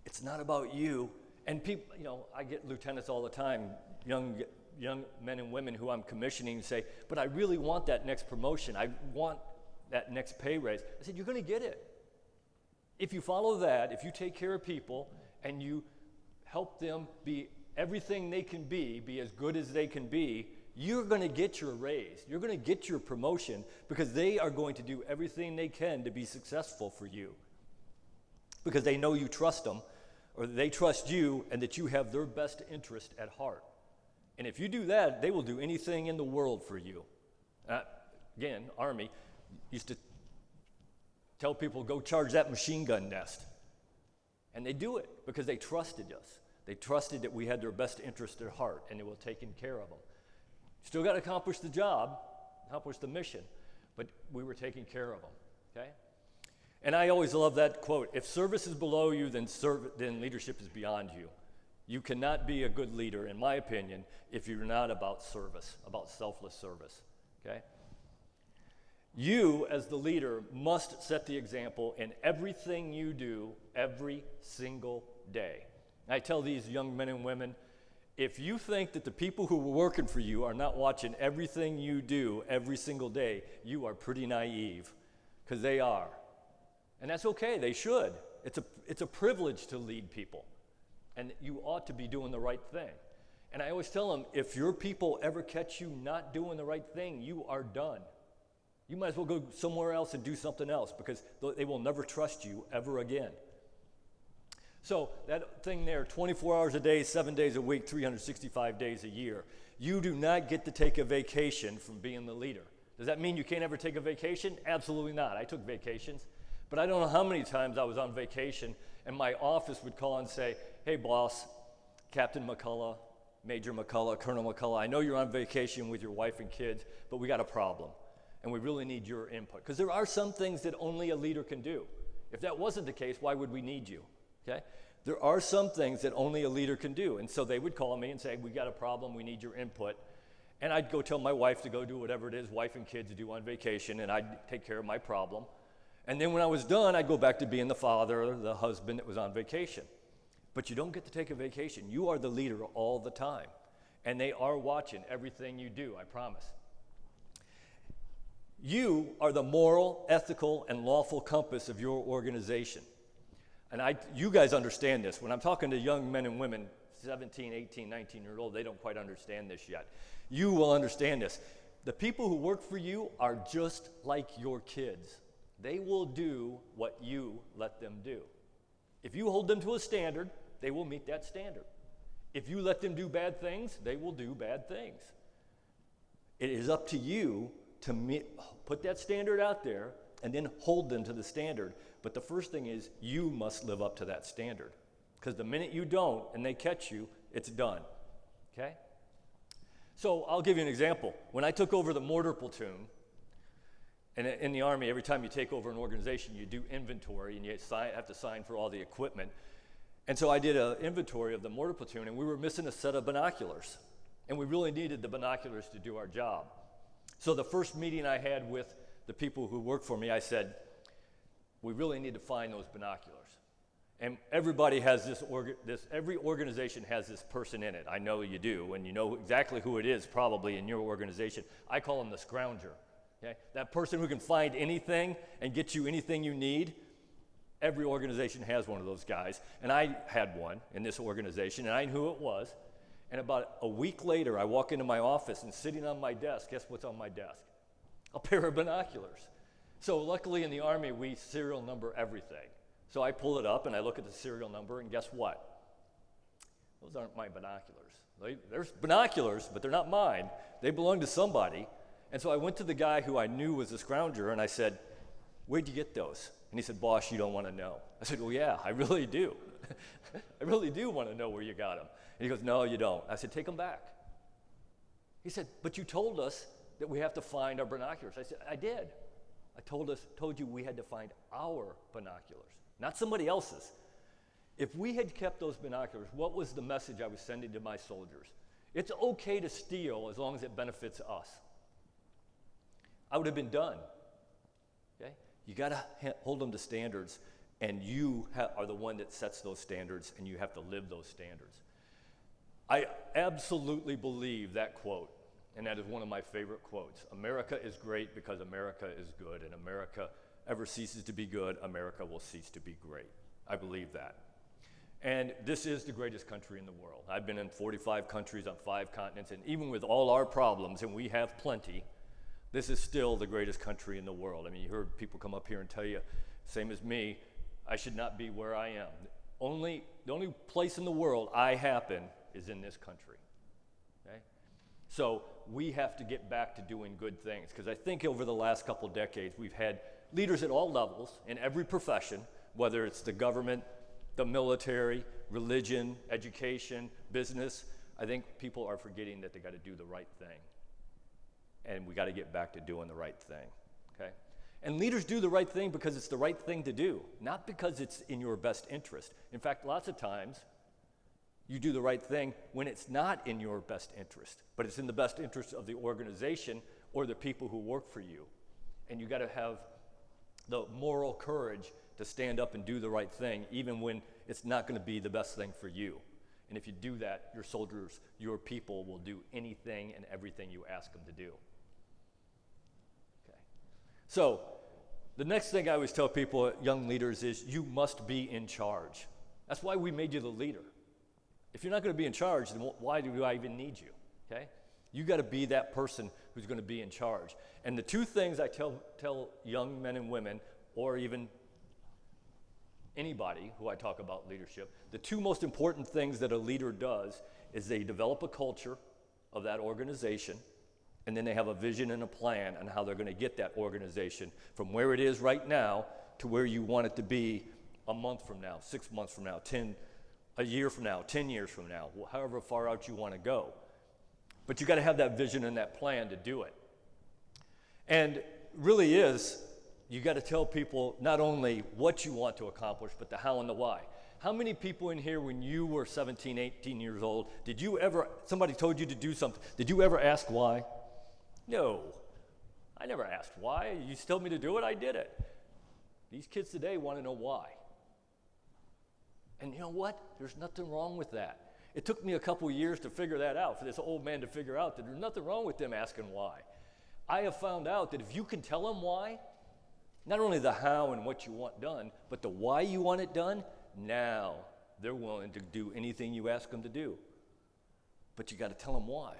It's not about you. And people, I get lieutenants all the time, young men and women who I'm commissioning say, but I really want that next promotion. I want that next pay raise. I said, you're going to get it. If you follow that, if you take care of people and you help them be everything they can be as good as they can be, you're going to get your raise. You're going to get your promotion because they are going to do everything they can to be successful for you, because they know you trust them, or they trust you, and that you have their best interest at heart. And if you do that, they will do anything in the world for you. Again, Army used to tell people, go charge that machine gun nest. And they do it because they trusted us. They trusted that we had their best interest at heart, and they were taking care of them. Still got to accomplish the job, accomplish the mission, but we were taking care of them, okay? And I always love that quote, if service is below you, then leadership is beyond you. You cannot be a good leader, in my opinion, if you're not about service, about selfless service, okay? You, as the leader, must set the example in everything you do every single day. I tell these young men and women, if you think that the people who are working for you are not watching everything you do every single day, you are pretty naive, because they are. And that's okay, they should. It's a privilege to lead people, and you ought to be doing the right thing. And I always tell them, if your people ever catch you not doing the right thing, you are done. You might as well go somewhere else and do something else, because they will never trust you ever again. So that thing there, 24 hours a day, 7 days a week, 365 days a year, you do not get to take a vacation from being the leader. Does that mean you can't ever take a vacation? Absolutely not. I took vacations, but I don't know how many times I was on vacation and my office would call and say, hey boss, Captain McCullough, Major McCullough, Colonel McCullough, I know you're on vacation with your wife and kids, but we got a problem. And we really need your input. Because there are some things that only a leader can do. If that wasn't the case, why would we need you? Okay? There are some things that only a leader can do. And so they would call me and say, we got a problem, we need your input. And I'd go tell my wife to go do whatever it is wife and kids do on vacation, and I'd take care of my problem. And then when I was done, I'd go back to being the father, the husband that was on vacation. But you don't get to take a vacation. You are the leader all the time. And they are watching everything you do, I promise. You are the moral, ethical, and lawful compass of your organization. And you guys understand this. When I'm talking to young men and women, 17, 18, 19-year-old, they don't quite understand this yet. You will understand this. The people who work for you are just like your kids. They will do what you let them do. If you hold them to a standard, they will meet that standard. If you let them do bad things, they will do bad things. It is up to you to put that standard out there and then hold them to the standard. But the first thing is you must live up to that standard. Because the minute you don't and they catch you, it's done. Okay? So I'll give you an example. When I took over the mortar platoon, and in the Army, every time you take over an organization, you do inventory and you have to sign for all the equipment. And so I did an inventory of the mortar platoon, and we were missing a set of binoculars. And we really needed the binoculars to do our job. So the first meeting I had with the people who work for me, I said, we really need to find those binoculars. And everybody has every organization has this person in it. I know you do, and you know exactly who it is probably in your organization. I call them the Scrounger. Okay? That person who can find anything and get you anything you need. Every organization has one of those guys. And I had one in this organization, and I knew who it was. And about a week later, I walk into my office, and sitting on my desk, guess what's on my desk? A pair of binoculars. So luckily in the Army, we serial number everything. So I pull it up, and I look at the serial number, and guess what? Those aren't my binoculars. There's binoculars, but they're not mine. They belong to somebody. And so I went to the guy who I knew was a Scrounger, and I said, where'd you get those? And he said, boss, you don't want to know. I said, well, yeah, I really do. I really do want to know where you got them. And he goes, no, you don't. I said, take them back. He said, but you told us that we have to find our binoculars. I said, I did. I told you we had to find our binoculars, not somebody else's. If we had kept those binoculars, what was the message I was sending to my soldiers? It's okay to steal as long as it benefits us. I would have been done. Okay? You got to hold them to standards, and you are the one that sets those standards, and you have to live those standards. I absolutely believe that quote, and that is one of my favorite quotes. America is great because America is good, and America ever ceases to be good, America will cease to be great. I believe that. And this is the greatest country in the world. I've been in 45 countries on 5 continents, and even with all our problems, and we have plenty, this is still the greatest country in the world. I mean, you heard people come up here and tell you, same as me, I should not be where I am. The only place in the world I happen is in this country. Okay? So we have to get back to doing good things, because I think over the last couple decades we've had leaders at all levels in every profession, whether it's the government, the military, religion, education, business. I think people are forgetting that they got to do the right thing. And we got to get back to doing the right thing. Okay? And leaders do the right thing because it's the right thing to do, not because it's in your best interest. In fact, lots of times you do the right thing when it's not in your best interest, but it's in the best interest of the organization or the people who work for you. And you got to have the moral courage to stand up and do the right thing, even when it's not going to be the best thing for you. And if you do that, your soldiers, your people will do anything and everything you ask them to do. Okay. So the next thing I always tell people, young leaders, is you must be in charge. That's why we made you the leader. If you're not going to be in charge, then why do I even need you? Okay? You got to be that person who's going to be in charge. And the two things I tell young men and women, or even anybody who I talk about leadership, the two most important things that a leader does is they develop a culture of that organization, and then they have a vision and a plan on how they're going to get that organization from where it is right now to where you want it to be a month from now, 6 months from now, a year from now, 10 years from now, however far out you want to go. But you got to have that vision and that plan to do it. And really is, you got to tell people not only what you want to accomplish, but the how and the why. How many people in here, when you were 17, 18 years old, somebody told you to do something, did you ever ask why? No, I never asked why. You told me to do it, I did it. These kids today want to know why. And you know what? There's nothing wrong with that. It took me a couple years to figure that out, for this old man to figure out that there's nothing wrong with them asking why. I have found out that if you can tell them why, not only the how and what you want done, but the why you want it done, now they're willing to do anything you ask them to do. But you got to tell them why.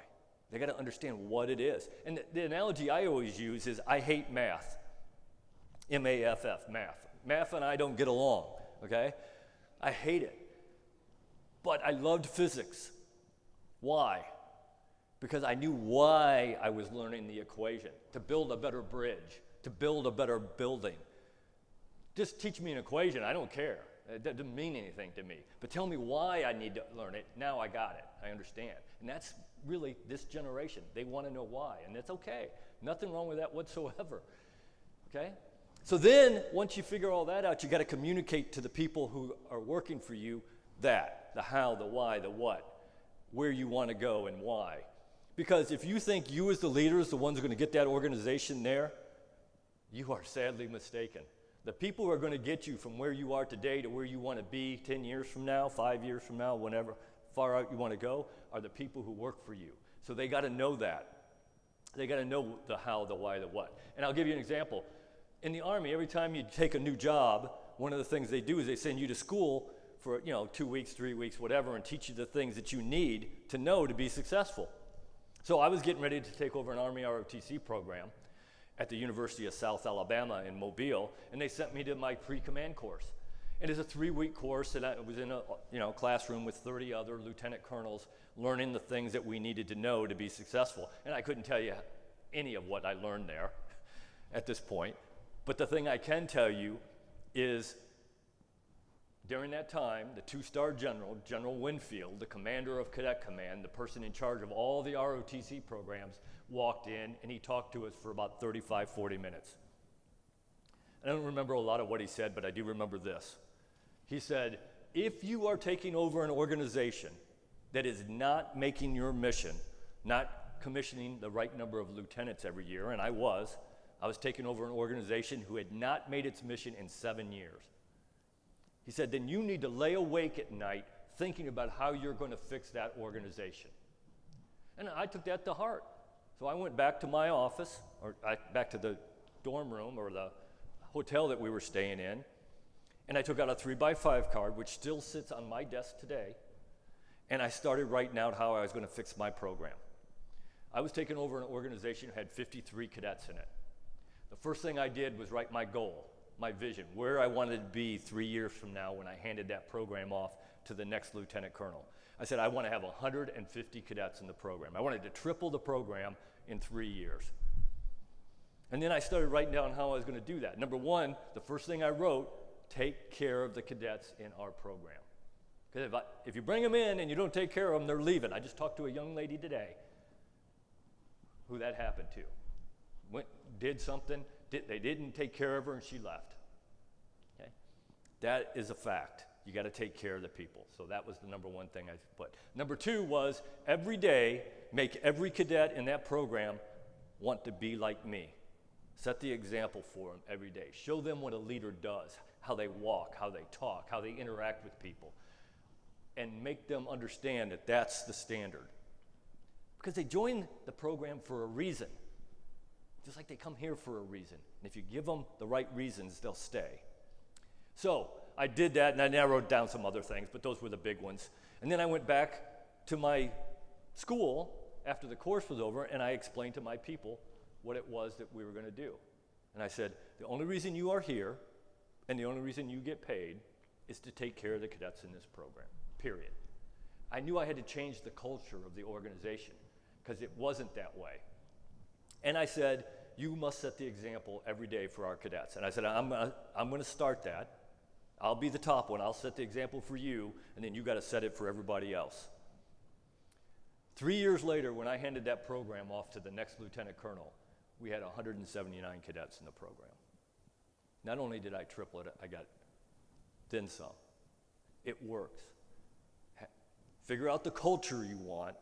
They got to understand what it is. And the analogy I always use is I hate math. M-A-F-F, math. Math and I don't get along, okay? I hate it. But I loved physics. Why? Because I knew why I was learning the equation, to build a better bridge, to build a better building. Just teach me an equation, I don't care. It doesn't mean anything to me. But tell me why I need to learn it. Now I got it, I understand. And that's really this generation. They want to know why, and that's okay. Nothing wrong with that whatsoever, okay? So then, once you figure all that out, you got to communicate to the people who are working for you that, the how, the why, the what, where you want to go and why. Because if you think you as the leader is the ones who are going to get that organization there, you are sadly mistaken. The people who are going to get you from where you are today to where you want to be 10 years from now, 5 years from now, whenever far out you want to go, are the people who work for you. So they got to know that. They got to know the how, the why, the what. And I'll give you an example. In the Army, every time you take a new job, one of the things they do is they send you to school for 2 weeks, 3 weeks, whatever, and teach you the things that you need to know to be successful. So I was getting ready to take over an Army ROTC program at the University of South Alabama in Mobile, and they sent me to my pre-command course. And it's a 3-week course, and I was in a classroom with 30 other lieutenant colonels learning the things that we needed to know to be successful. And I couldn't tell you any of what I learned there at this point. But the thing I can tell you is during that time, the 2-star general, General Winfield, the commander of Cadet Command, the person in charge of all the ROTC programs, walked in and he talked to us for about 35, 40 minutes. I don't remember a lot of what he said, but I do remember this. He said, if you are taking over an organization that is not making your mission, not commissioning the right number of lieutenants every year, and I was taking over an organization who had not made its mission in 7 years. He said, then you need to lay awake at night thinking about how you're going to fix that organization. And I took that to heart. So I went back to my office, back to the dorm room or the hotel that we were staying in, and I took out a 3x5 card, which still sits on my desk today, and I started writing out how I was going to fix my program. I was taking over an organization that had 53 cadets in it. The first thing I did was write my goal, my vision, where I wanted to be 3 years from now when I handed that program off to the next lieutenant colonel. I said I want to have 150 cadets in the program. I wanted to triple the program in 3 years. And then I started writing down how I was going to do that. Number one, the first thing I wrote, take care of the cadets in our program. Because if you bring them in and you don't take care of them, they're leaving. I just talked to a young lady today who that happened to. Did something, they didn't take care of her and she left. Okay? That is a fact. You got to take care of the people. So that was the number one thing I put. Number two was every day, make every cadet in that program want to be like me. Set the example for them every day. Show them what a leader does, how they walk, how they talk, how they interact with people, and make them understand that that's the standard. Because they join the program for a reason, just like they come here for a reason. And if you give them the right reasons, they'll stay. So I did that, and I narrowed down some other things, but those were the big ones. And then I went back to my school after the course was over, and I explained to my people what it was that we were going to do. And I said, the only reason you are here and the only reason you get paid is to take care of the cadets in this program, period. I knew I had to change the culture of the organization because it wasn't that way. And I said, you must set the example every day for our cadets. And I said, I'm going to start that. I'll be the top one. I'll set the example for you, and then you got to set it for everybody else. 3 years later, when I handed that program off to the next lieutenant colonel, we had 179 cadets in the program. Not only did I triple it, I got then some. It works. Figure out the culture you want.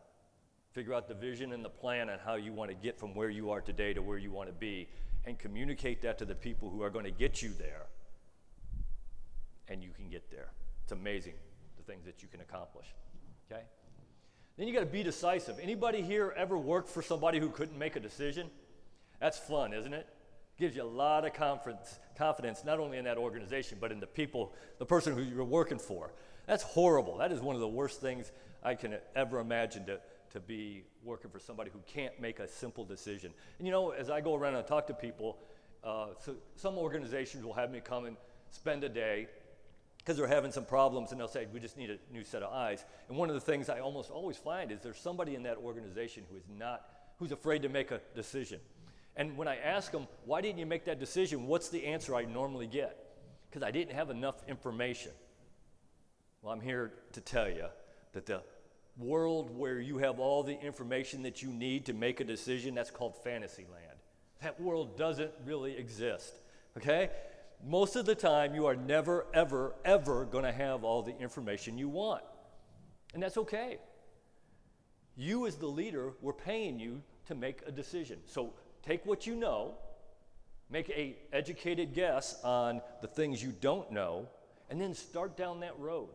Figure out the vision and the plan on how you want to get from where you are today to where you want to be, and communicate that to the people who are going to get you there, and you can get there. It's amazing the things that you can accomplish, okay? Then you got to be decisive. Anybody here ever worked for somebody who couldn't make a decision? That's fun, isn't it? Gives you a lot of confidence, not only in that organization, but in the people, the person who you're working for. That's horrible. That is one of the worst things I can ever imagine, to be working for somebody who can't make a simple decision. And you know, as I go around and talk to people, so some organizations will have me come and spend a day because they're having some problems, and they'll say, we just need a new set of eyes. And one of the things I almost always find is there's somebody in that organization who's afraid to make a decision. And when I ask them, why didn't you make that decision? What's the answer I normally get? Because I didn't have enough information. Well, I'm here to tell you that the world where you have all the information that you need to make a decision, that's called fantasy land. That world doesn't really exist, okay? Most of the time, you are never, ever, ever going to have all the information you want. And that's okay. You as the leader, we're paying you to make a decision. So take what you know, make an educated guess on the things you don't know, and then start down that road.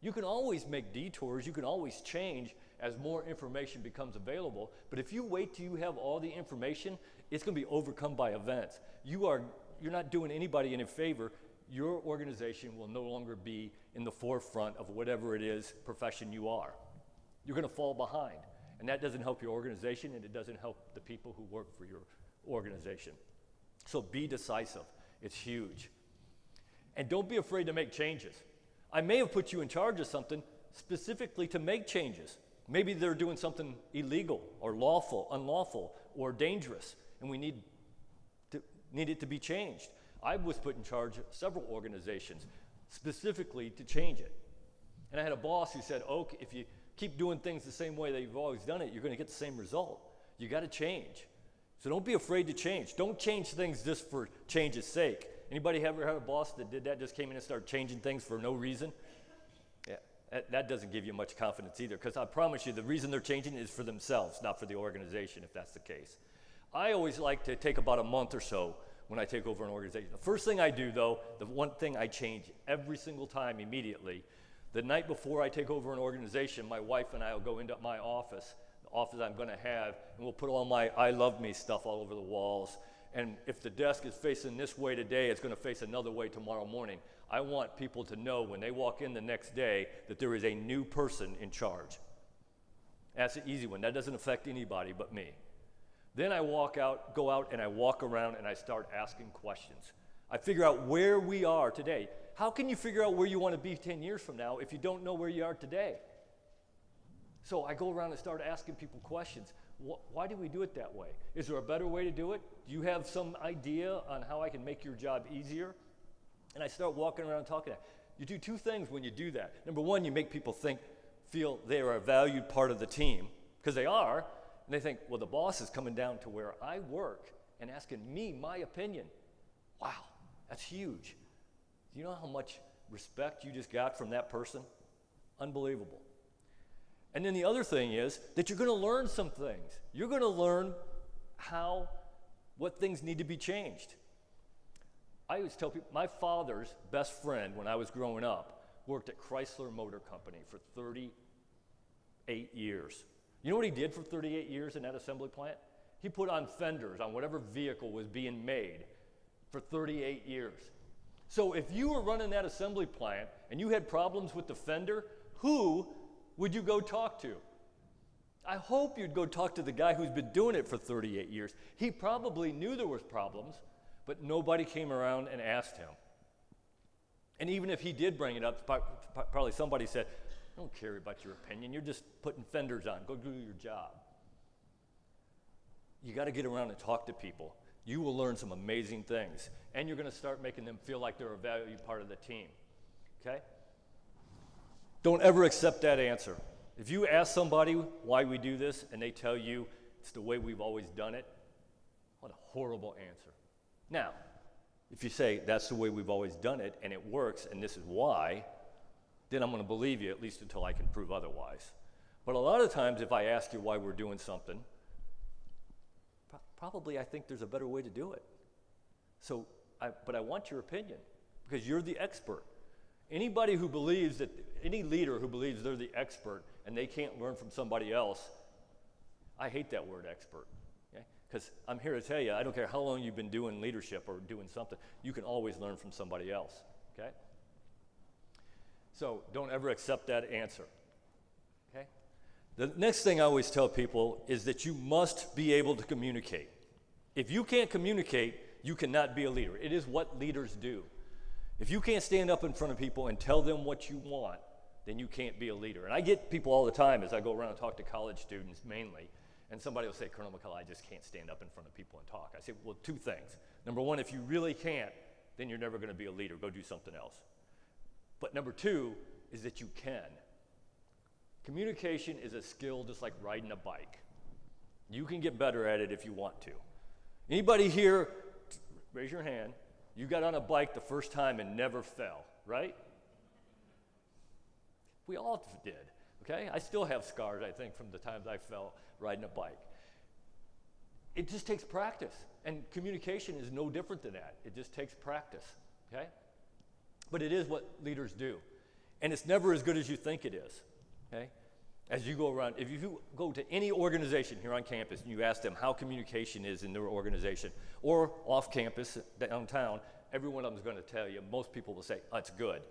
You can always make detours, you can always change as more information becomes available, but if you wait till you have all the information, it's going to be overcome by events. You're not doing anybody any favor. Your organization will no longer be in the forefront of whatever it is profession you are. You're going to fall behind, and that doesn't help your organization, and it doesn't help the people who work for your organization. So be decisive. It's huge. And don't be afraid to make changes. I may have put you in charge of something specifically to make changes. Maybe they're doing something illegal or unlawful or dangerous, and we need it to be changed. I was put in charge of several organizations specifically to change it. And I had a boss who said, Oak, if you keep doing things the same way that you've always done it, you're going to get the same result. You got to change. So don't be afraid to change. Don't change things just for change's sake. Anybody ever had a boss that did that, just came in and started changing things for no reason? Yeah, that doesn't give you much confidence either, because I promise you the reason they're changing is for themselves, not for the organization, if that's the case. I always like to take about a month or so when I take over an organization. The first thing I do, though, the one thing I change every single time immediately, the night before I take over an organization, my wife and I will go into my office, the office I'm going to have, and we'll put all my I love me stuff all over the walls. And if the desk is facing this way today, it's going to face another way tomorrow morning. I want people to know when they walk in the next day that there is a new person in charge. That's an easy one. That doesn't affect anybody but me. Then I go out and I walk around and I start asking questions. I figure out where we are today. How can you figure out where you want to be 10 years from now if you don't know where you are today? So I go around and start asking people questions. Why do we do it that way? Is there a better way to do it? Do you have some idea on how I can make your job easier? And I start walking around talking to them. You do two things when you do that. Number one, you make people feel they are a valued part of the team, because they are. And they think, well, the boss is coming down to where I work and asking me my opinion. Wow, that's huge. Do you know how much respect you just got from that person? Unbelievable. And then the other thing is that you're going to learn some things. You're going to learn how what things need to be changed. I always tell people, my father's best friend when I was growing up worked at Chrysler Motor Company for 38 years. You know what he did for 38 years in that assembly plant? He put on fenders on whatever vehicle was being made for 38 years. So if you were running that assembly plant and you had problems with the fender, who would you go talk to? I hope you'd go talk to the guy who's been doing it for 38 years. He probably knew there was problems, but nobody came around and asked him. And even if he did bring it up, probably somebody said, I don't care about your opinion. You're just putting fenders on. Go do your job. You got to get around and talk to people. You will learn some amazing things, and you're going to start making them feel like they're a valued part of the team, okay? Don't ever accept that answer. If you ask somebody why we do this, and they tell you it's the way we've always done it, what a horrible answer. Now, if you say that's the way we've always done it, and it works, and this is why, then I'm going to believe you, at least until I can prove otherwise. But a lot of times, if I ask you why we're doing something, probably I think there's a better way to do it. So, but I want your opinion, because you're the expert. Anybody who believes that, any leader who believes they're the expert and they can't learn from somebody else, I hate that word expert, okay? Because I'm here to tell you, I don't care how long you've been doing leadership or doing something, you can always learn from somebody else, okay? So don't ever accept that answer, okay? The next thing I always tell people is that you must be able to communicate. If you can't communicate, you cannot be a leader. It is what leaders do. If you can't stand up in front of people and tell them what you want, then you can't be a leader. And I get people all the time as I go around and talk to college students mainly, and somebody will say, Colonel McCullough, I just can't stand up in front of people and talk. I say, well, two things. Number one, if you really can't, then you're never going to be a leader. Go do something else. But number two is that you can. Communication is a skill just like riding a bike. You can get better at it if you want to. Anybody here, raise your hand, you got on a bike the first time and never fell, right? We all did, okay? I still have scars, I think, from the times I fell riding a bike. It just takes practice, and communication is no different than that. It just takes practice, okay? But it is what leaders do, and it's never as good as you think it is, okay? As you go around, if you go to any organization here on campus and you ask them how communication is in their organization, or off campus, downtown, every one of them is going to tell you, most people will say, oh, it's good.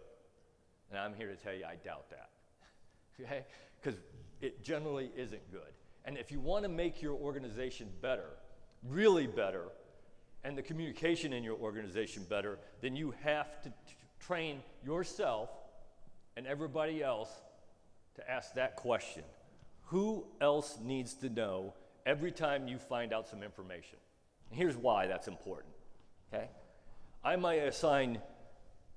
And I'm here to tell you I doubt that, okay? Because it generally isn't good. And if you want to make your organization better, really better, and the communication in your organization better, then you have to train yourself and everybody else to ask that question. Who else needs to know every time you find out some information? And here's why that's important, okay? I might assign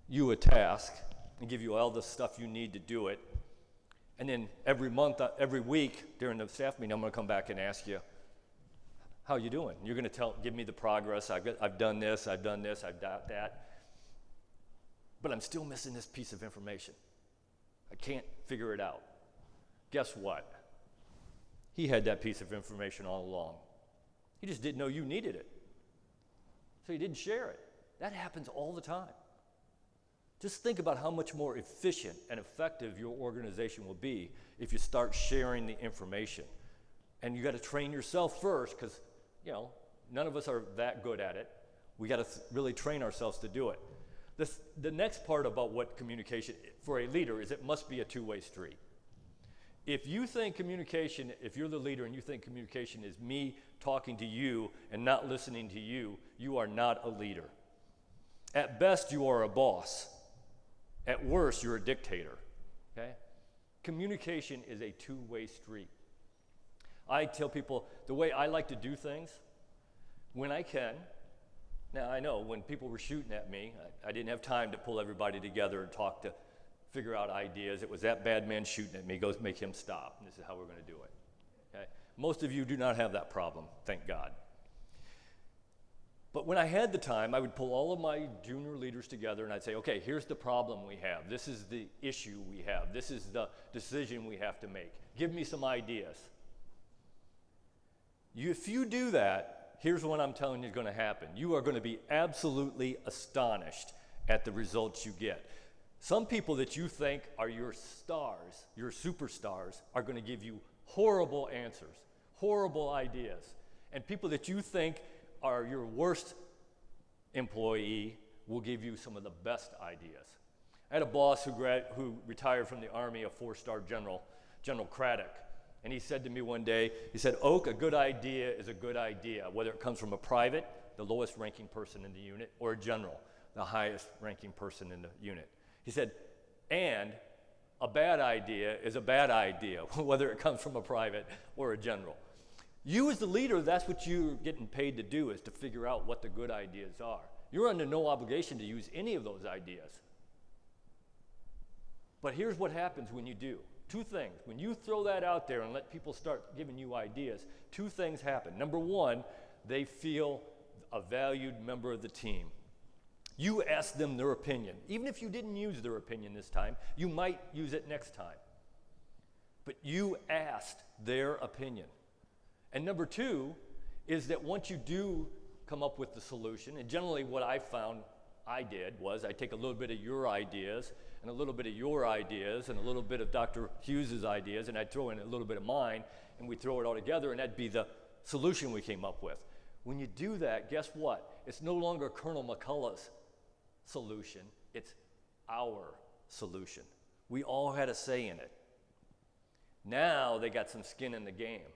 you a task and give you all the stuff you need to do it, and then every month, every week during the staff meeting, I'm going to come back and ask you, how you doing? You're going to give me the progress. I've done this, I've done this, I've done that, but I'm still missing this piece of information. I can't figure it out. Guess what? He had that piece of information all along. He just didn't know you needed it, so he didn't share it. That happens all the time. Just think about how much more efficient and effective your organization will be if you start sharing the information. And you got to train yourself first, because none of us are that good at it. We got to really train ourselves to do it. The next part about what communication for a leader is it must be a two-way street. If you think communication, if you're the leader and you think communication is me talking to you and not listening to you, you are not a leader. At best, you are a boss. At worst, you're a dictator, okay? Communication is a two-way street. I tell people the way I like to do things, when I can. Now, I know when people were shooting at me, I didn't have time to pull everybody together and talk to figure out ideas. It was that bad man shooting at me, goes make him stop, and this is how we're going to do it, okay? Most of you do not have that problem, thank God. But when I had the time, I would pull all of my junior leaders together and I'd say, okay, here's the problem we have. This is the issue we have. This is the decision we have to make. Give me some ideas. If you do that, here's what I'm telling you is going to happen. You are going to be absolutely astonished at the results you get. Some people that you think are your stars, your superstars, are going to give you horrible answers, horrible ideas. And people that you think are your worst employee will give you some of the best ideas. I had a boss who retired from the Army, a 4-star general, General Craddock. And he said to me one day, he said, Oak, a good idea is a good idea, whether it comes from a private, the lowest ranking person in the unit, or a general, the highest ranking person in the unit. He said, and a bad idea is a bad idea, whether it comes from a private or a general. You as the leader, that's what you're getting paid to do, is to figure out what the good ideas are. You're under no obligation to use any of those ideas. But here's what happens when you do. 2 things. When you throw that out there and let people start giving you ideas, 2 things happen. Number 1, they feel a valued member of the team. You ask them their opinion. Even if you didn't use their opinion this time, you might use it next time. But you asked their opinion. And number 2 is that once you do come up with the solution, and generally what I found I did was I take a little bit of your ideas and a little bit of your ideas and a little bit of Dr. Hughes's ideas, and I'd throw in a little bit of mine, and we'd throw it all together, and that'd be the solution we came up with. When you do that, guess what? It's no longer Colonel McCullough's solution, it's our solution. We all had a say in it. Now they got some skin in the game.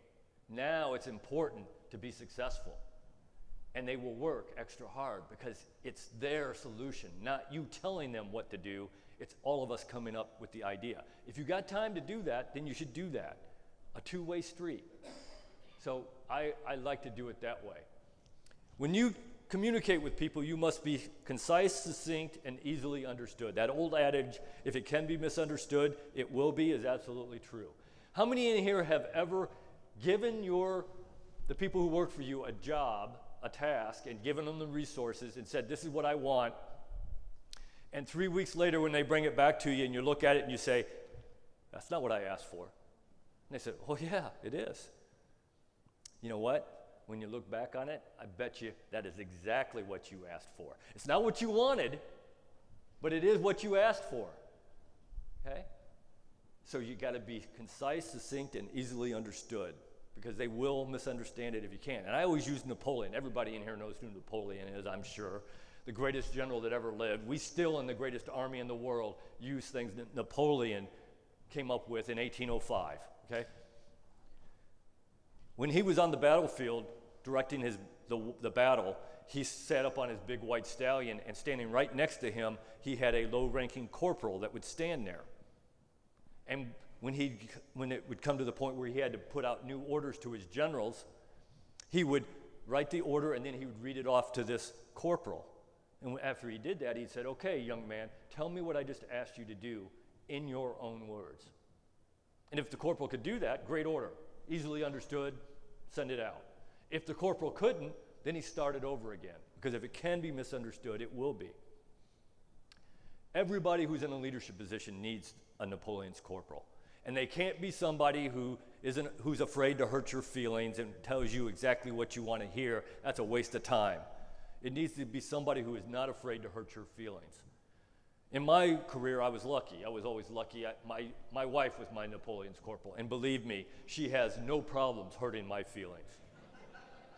Now it's important to be successful. And they will work extra hard because it's their solution, not you telling them what to do. It's all of us coming up with the idea. If you got time to do that, then you should do that. A 2-way street. So I like to do it that way. When you communicate with people, you must be concise, succinct, and easily understood. That old adage, if it can be misunderstood, it will be, is absolutely true. How many in here have ever given the people who work for you a job, a task, and given them the resources and said, this is what I want, and 3 weeks later when they bring it back to you and you look at it and you say, that's not what I asked for. And they said, oh yeah, it is. You know what? When you look back on it, I bet you that is exactly what you asked for. It's not what you wanted, but it is what you asked for. Okay? So you got to be concise, succinct, and easily understood, because they will misunderstand it if you can. And I always use Napoleon. Everybody in here knows who Napoleon is, I'm sure. The greatest general that ever lived. We still, in the greatest army in the world, use things that Napoleon came up with in 1805. Okay? When he was on the battlefield directing the battle, he sat up on his big white stallion, and standing right next to him, he had a low-ranking corporal that would stand there. And when it would come to the point where he had to put out new orders to his generals, he would write the order and then he would read it off to this corporal. And after he did that, he said, okay, young man, tell me what I just asked you to do in your own words. And if the corporal could do that, great order. Easily understood, send it out. If the corporal couldn't, then he started over again. Because if it can be misunderstood, it will be. Everybody who's in a leadership position needs a Napoleon's corporal. And they can't be somebody who's afraid to hurt your feelings and tells you exactly what you want to hear. That's a waste of time. It needs to be somebody who is not afraid to hurt your feelings. In my career, I was lucky. I was always lucky. My wife was my Napoleon's corporal. And believe me, she has no problems hurting my feelings.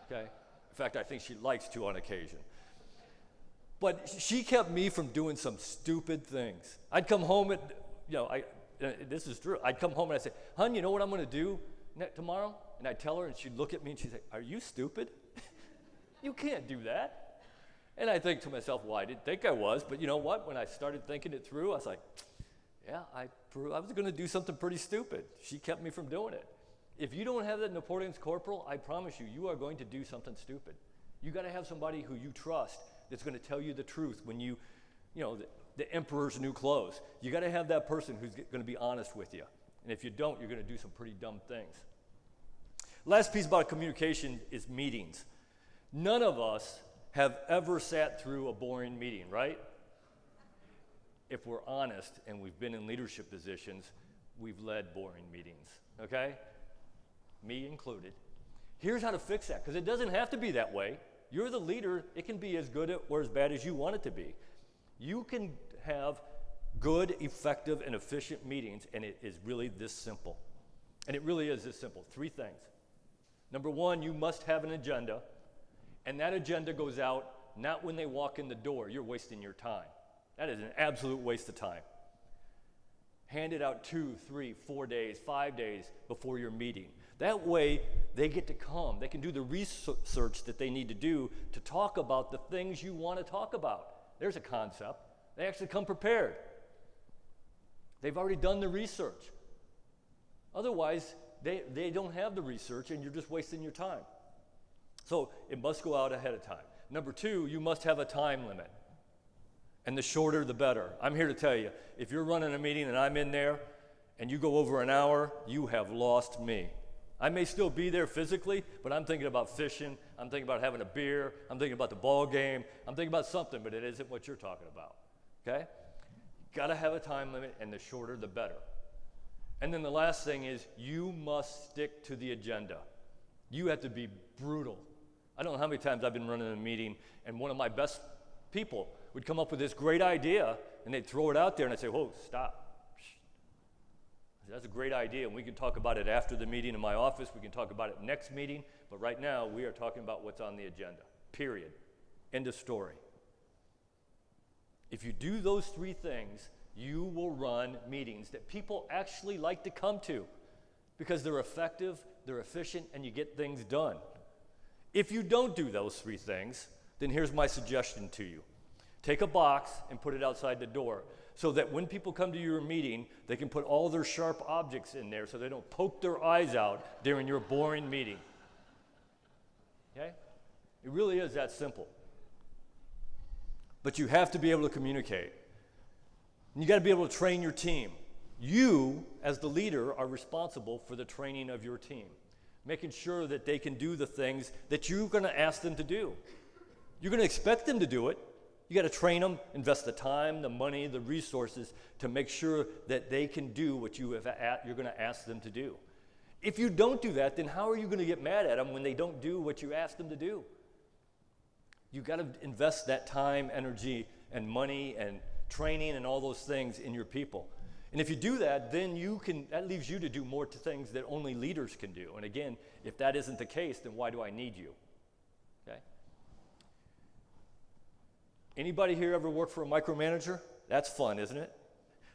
Okay? In fact, I think she likes to on occasion. But she kept me from doing some stupid things. I'd come home this is true. I'd come home and I'd say, hon, you know what I'm going to do tomorrow? And I'd tell her, and she'd look at me and she'd say, are you stupid? You can't do that. And I think to myself, well, I didn't think I was, but you know what? When I started thinking it through, I was like, yeah, I was going to do something pretty stupid. She kept me from doing it. If you don't have that Napoleon's corporal, I promise you, you are going to do something stupid. You got to have somebody who you trust that's going to tell you the truth when the emperor's new clothes. You got to have that person who's going to be honest with you. And if you don't, you're going to do some pretty dumb things. Last piece about communication is meetings. None of us have ever sat through a boring meeting, right? If we're honest and we've been in leadership positions, we've led boring meetings, okay? Me included. Here's how to fix that, because it doesn't have to be that way. You're the leader. It can be as good or as bad as you want it to be. You can have good, effective, and efficient meetings, and it is really this simple. And it really is this simple. 3 things. Number 1, you must have an agenda, and that agenda goes out not when they walk in the door. You're wasting your time. That is an absolute waste of time. Hand it out 2, 3, 4 days, 5 days before your meeting. That way, they get to come. They can do the research that they need to do to talk about the things you want to talk about. There's a concept. They actually come prepared. They've already done the research. Otherwise, they don't have the research, and you're just wasting your time. So it must go out ahead of time. Number 2, you must have a time limit. And the shorter, the better. I'm here to tell you, if you're running a meeting and I'm in there and you go over an hour, you have lost me. I may still be there physically, but I'm thinking about fishing. I'm thinking about having a beer. I'm thinking about the ball game. I'm thinking about something, but it isn't what you're talking about. Okay? Got to have a time limit, and the shorter, the better. And then the last thing is you must stick to the agenda. You have to be brutal. I don't know how many times I've been running a meeting, and one of my best people would come up with this great idea, and they'd throw it out there, and I'd say, whoa, stop. That's a great idea, and we can talk about it after the meeting in my office. We can talk about it next meeting, but right now we are talking about what's on the agenda, period. End of story. If you do those 3 things, you will run meetings that people actually like to come to because they're effective, they're efficient, and you get things done. If you don't do those 3 things, then here's my suggestion to you. Take a box and put it outside the door so that when people come to your meeting, they can put all their sharp objects in there so they don't poke their eyes out during your boring meeting. Okay? It really is that simple. But you have to be able to communicate. And you got to be able to train your team. You, as the leader, are responsible for the training of your team, making sure that they can do the things that you're going to ask them to do. You're going to expect them to do it. You got to train them, invest the time, the money, the resources to make sure that they can do what you're going to ask them to do. If you don't do that, then how are you going to get mad at them when they don't do what you ask them to do? You got to invest that time, energy, and money, and training, and all those things in your people. And if you do that, then that leaves you to do more things that only leaders can do. And again, if that isn't the case, then why do I need you? Okay? Anybody here ever work for a micromanager? That's fun, isn't it?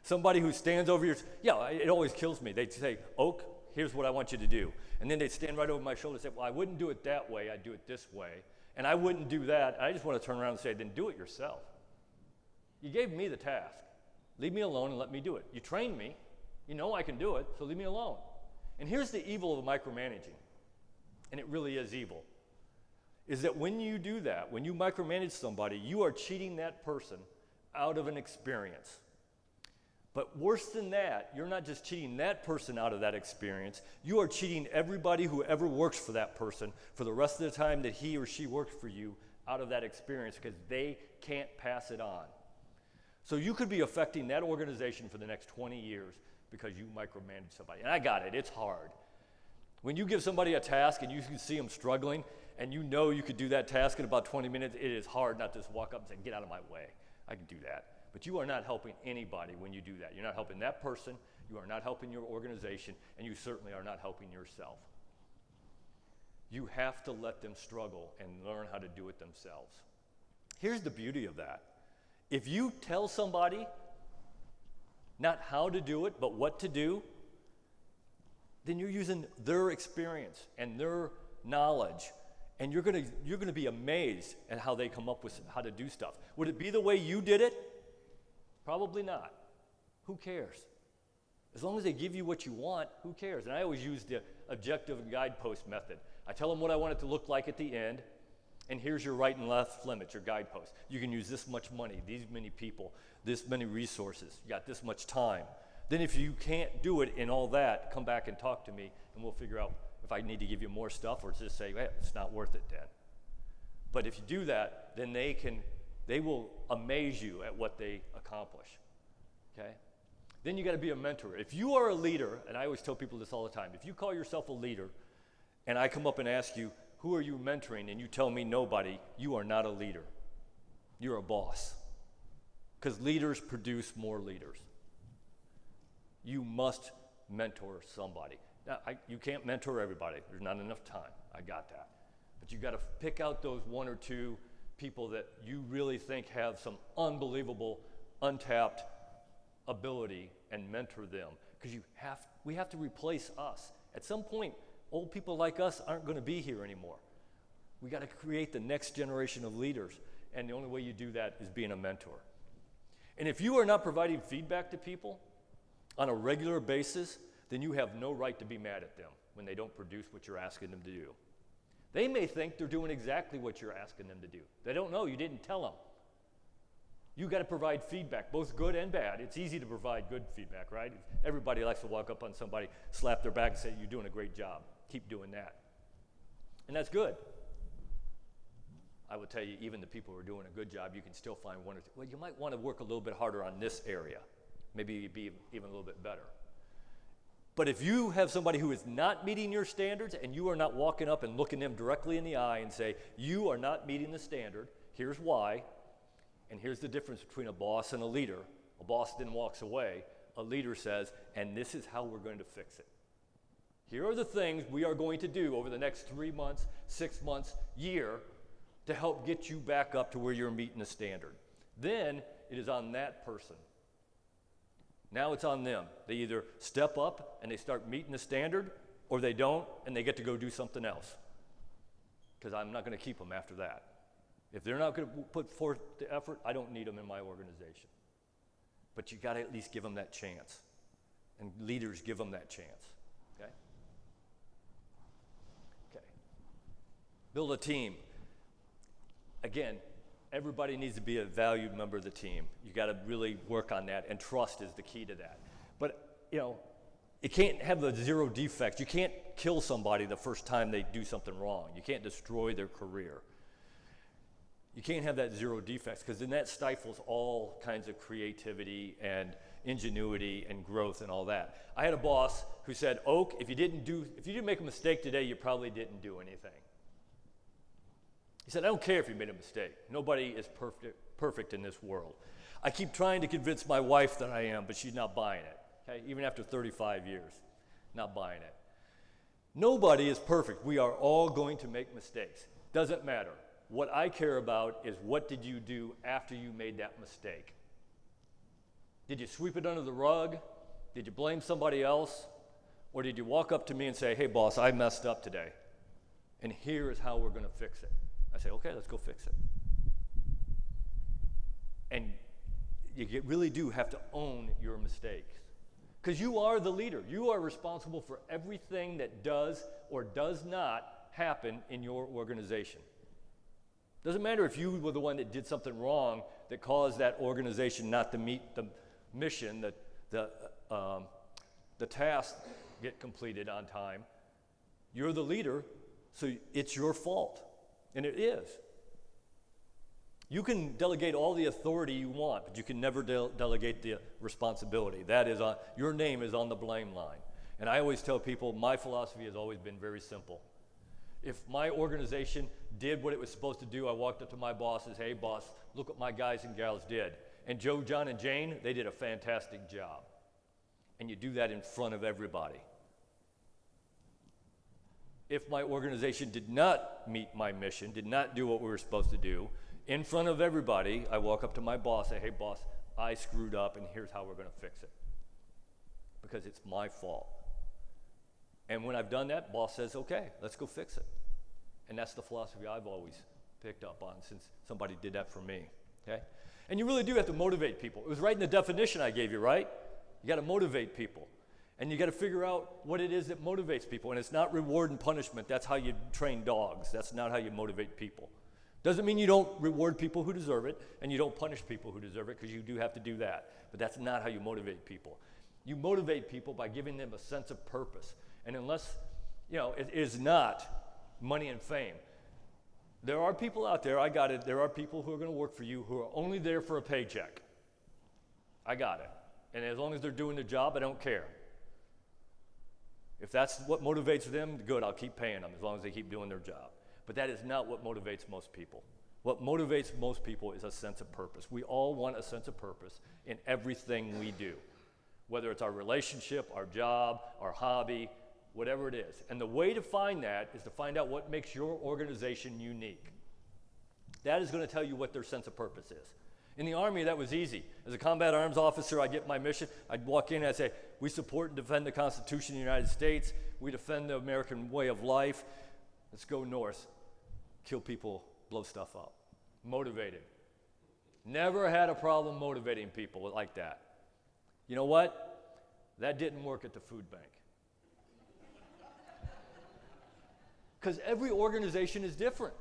Somebody who stands over your, it always kills me. They'd say, Oak, here's what I want you to do. And then they'd stand right over my shoulder and say, well, I wouldn't do it that way, I'd do it this way. And I wouldn't do that. I just want to turn around and say, then do it yourself. You gave me the task. Leave me alone and let me do it. You trained me. You know I can do it, so leave me alone. And here's the evil of micromanaging, and it really is evil, is that when you do that, when you micromanage somebody, you are cheating that person out of an experience. But worse than that, you're not just cheating that person out of that experience, you are cheating everybody who ever works for that person for the rest of the time that he or she works for you out of that experience because they can't pass it on. So you could be affecting that organization for the next 20 years because you micromanage somebody. And I got it, it's hard. When you give somebody a task and you can see them struggling and you know you could do that task in about 20 minutes, it is hard not to just walk up and say, get out of my way, I can do that. But you are not helping anybody when you do that. You're not helping that person, you are not helping your organization, and you certainly are not helping yourself. You have to let them struggle and learn how to do it themselves. Here's the beauty of that. If you tell somebody not how to do it, but what to do, then you're using their experience and their knowledge, and you're gonna be amazed at how they come up with how to do stuff. Would it be the way you did it? Probably not. Who cares? As long as they give you what you want, who cares? And I always use the objective and guidepost method. I tell them what I want it to look like at the end, and here's your right and left limits, your guidepost. You can use this much money, these many people, this many resources, you got this much time. Then if you can't do it in all that, come back and talk to me, and we'll figure out if I need to give you more stuff or just say, hey, it's not worth it then. But if you do that, then they will amaze you at what they accomplish, okay? Then you gotta be a mentor. If you are a leader, and I always tell people this all the time, if you call yourself a leader, and I come up and ask you, who are you mentoring? And you tell me nobody, you are not a leader. You're a boss. Because leaders produce more leaders. You must mentor somebody. Now, you can't mentor everybody. There's not enough time. I got that. But you got to pick out those one or two people that you really think have some unbelievable, untapped ability and mentor them. Because we have to replace us. At some point, old people like us aren't going to be here anymore. We got to create the next generation of leaders. And the only way you do that is being a mentor. And if you are not providing feedback to people on a regular basis, then you have no right to be mad at them when they don't produce what you're asking them to do. They may think they're doing exactly what you're asking them to do. They don't know. You didn't tell them. You got to provide feedback, both good and bad. It's easy to provide good feedback, right? Everybody likes to walk up on somebody, slap their back and say, you're doing a great job. Keep doing that. And that's good. I would tell you, even the people who are doing a good job, you can still find one or two. Well, you might want to work a little bit harder on this area. Maybe be even a little bit better. But if you have somebody who is not meeting your standards and you are not walking up and looking them directly in the eye and say, you are not meeting the standard, here's why, and here's the difference between a boss and a leader. A boss then walks away. A leader says, and this is how we're going to fix it. Here are the things we are going to do over the next 3 months, 6 months, year, to help get you back up to where you're meeting the standard. Then it is on that person. Now it's on them. They either step up and they start meeting the standard, or they don't and they get to go do something else. Because I'm not going to keep them after that. If they're not going to put forth the effort, I don't need them in my organization. But you got to at least give them that chance. And leaders give them that chance. Okay? Okay. Build a team. Again, everybody needs to be a valued member of the team. You got to really work on that, and trust is the key to that. But, it can't have the zero defects. You can't kill somebody the first time they do something wrong. You can't destroy their career. You can't have that zero defects, because then that stifles all kinds of creativity and ingenuity and growth and all that. I had a boss who said, Oak, if you didn't make a mistake today, you probably didn't do anything. He said, I don't care if you made a mistake. Nobody is perfect in this world. I keep trying to convince my wife that I am, but she's not buying it. Okay? Even after 35 years, not buying it. Nobody is perfect. We are all going to make mistakes. Doesn't matter. What I care about is, what did you do after you made that mistake? Did you sweep it under the rug? Did you blame somebody else? Or did you walk up to me and say, hey boss, I messed up today, and here is how we're going to fix it? I say, okay, let's go fix it. And you really do have to own your mistakes. Because you are the leader. You are responsible for everything that does or does not happen in your organization. Doesn't matter if you were the one that did something wrong that caused that organization not to meet the mission, the task get completed on time. You're the leader, so it's your fault. And it is. You can delegate all the authority you want, but you can never delegate the responsibility. That is your name is on the blame line. And I always tell people, my philosophy has always been very simple. If my organization did what it was supposed to do, I walked up to my boss and said, hey boss, look what my guys and gals did. And Joe, John, and Jane, they did a fantastic job. And you do that in front of everybody. If my organization did not meet my mission, did not do what we were supposed to do, in front of everybody, I walk up to my boss and say, hey boss, I screwed up and here's how we're going to fix it. Because it's my fault. And when I've done that, boss says, okay, let's go fix it. And that's the philosophy I've always picked up on since somebody did that for me. Okay? And you really do have to motivate people. It was right in the definition I gave you, right? You got to motivate people. And you got to figure out what it is that motivates people. And it's not reward and punishment. That's how you train dogs. That's not how you motivate people. Doesn't mean you don't reward people who deserve it, and you don't punish people who deserve it, because you do have to do that. But that's not how you motivate people. You motivate people by giving them a sense of purpose. And unless, it is not money and fame. There are people out there, I got it, there are people who are going to work for you who are only there for a paycheck. I got it. And as long as they're doing their job, I don't care. If that's what motivates them, good, I'll keep paying them as long as they keep doing their job. But that is not what motivates most people. What motivates most people is a sense of purpose. We all want a sense of purpose in everything we do, whether it's our relationship, our job, our hobby, whatever it is. And the way to find that is to find out what makes your organization unique. That is going to tell you what their sense of purpose is. In the Army, that was easy. As a combat arms officer, I'd get my mission. I'd walk in and I'd say, we support and defend the Constitution of the United States. We defend the American way of life. Let's go north. Kill people, blow stuff up. Motivated. Never had a problem motivating people like that. You know what? That didn't work at the food bank. Because every organization is different.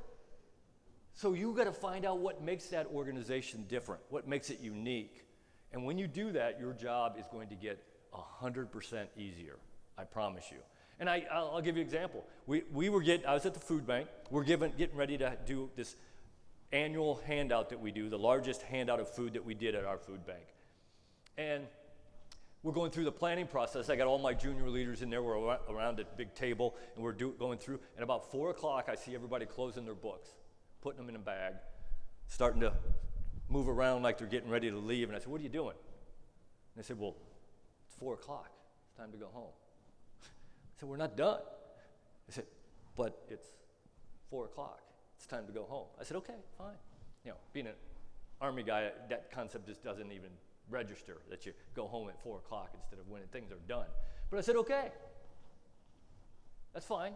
So you got to find out what makes that organization different, what makes it unique. And when you do that, your job is going to get 100% easier, I promise you. And I'll give you an example. I was at the food bank. We're getting ready to do this annual handout that we do, the largest handout of food that we did at our food bank. And we're going through the planning process. I got all my junior leaders in there. We're around a big table, and we're going through. And about 4 o'clock, I see everybody closing their books, putting them in a bag, starting to move around like they're getting ready to leave. And I said, what are you doing? And they said, well, it's 4 o'clock. It's time to go home. I said, we're not done. I said, but it's 4 o'clock. It's time to go home. I said, okay, fine. You know, being an Army guy, that concept just doesn't even register, that you go home at 4 o'clock instead of when things are done. But I said, okay, that's fine.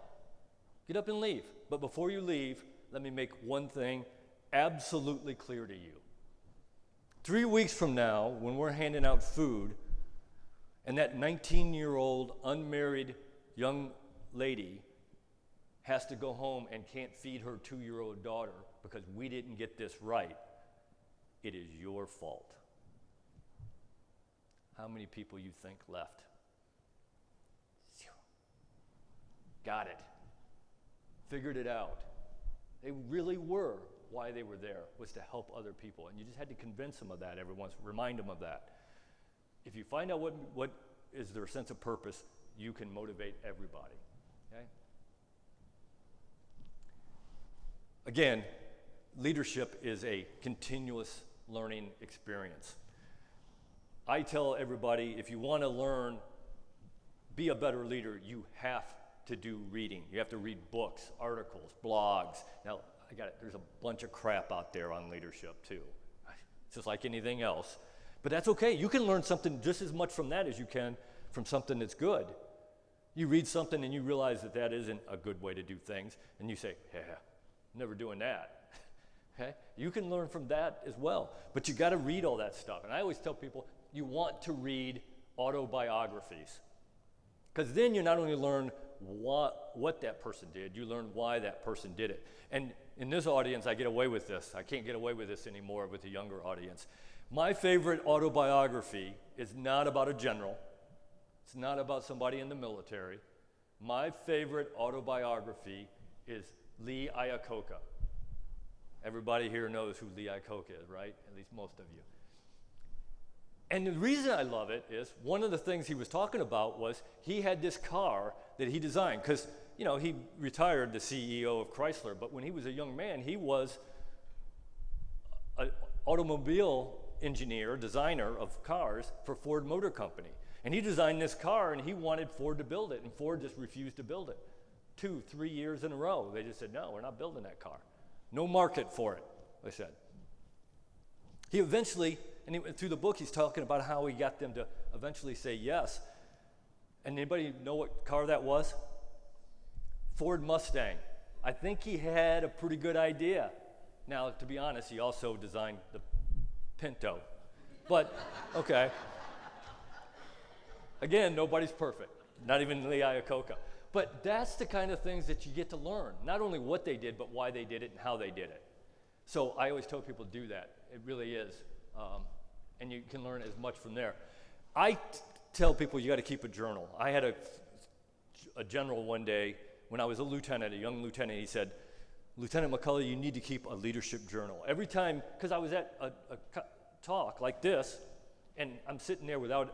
Get up and leave. But before you leave, let me make one thing absolutely clear to you. 3 weeks from now, when we're handing out food, and that 19-year-old unmarried young lady has to go home and can't feed her 2-year-old daughter because we didn't get this right, it is your fault. How many people you think left? 0. Got it. Figured it out. They really were why they were there, was to help other people. And you just had to convince them of that every once, remind them of that. If you find out what is their sense of purpose, you can motivate everybody. Okay? Again, leadership is a continuous learning experience. I tell everybody, if you want to learn, be a better leader, you have to do reading. You have to read books, articles, blogs. Now, there's a bunch of crap out there on leadership too. It's just like anything else. But that's okay. You can learn something just as much from that as you can from something that's good. You read something and you realize that that isn't a good way to do things, and you say, yeah, never doing that. Okay? You can learn from that as well. But you got to read all that stuff. And I always tell people, you want to read autobiographies. Because then you not only learn what that person did, you learn why that person did it. And in this audience, I get away with this. I can't get away with this anymore with the younger audience. My favorite autobiography is not about a general. It's not about somebody in the military. My favorite autobiography is Lee Iacocca. Everybody here knows who Lee Iacocca is, right? At least most of you. And the reason I love it is one of the things he was talking about was he had this car that he designed because, you know, he retired the CEO of Chrysler, but when he was a young man, he was an automobile engineer, designer of cars for Ford Motor Company. And he designed this car and he wanted Ford to build it, and Ford just refused to build it. 2-3 years in a row, they just said, no, we're not building that car. No market for it, they said. He eventually, and through the book, he's talking about how he got them to eventually say yes. And anybody know what car that was? Ford Mustang. I think he had a pretty good idea. Now, to be honest, he also designed the Pinto. But, okay. Again, nobody's perfect. Not even Lee Iacocca. But that's the kind of things that you get to learn. Not only what they did, but why they did it and how they did it. So I always tell people to do that. It really is. And you can learn as much from there. I tell people you got to keep a journal. I had a general one day when I was a lieutenant, a young lieutenant. He said, Lieutenant McCulloch, you need to keep a leadership journal. Every time, because I was at a talk like this, and I'm sitting there without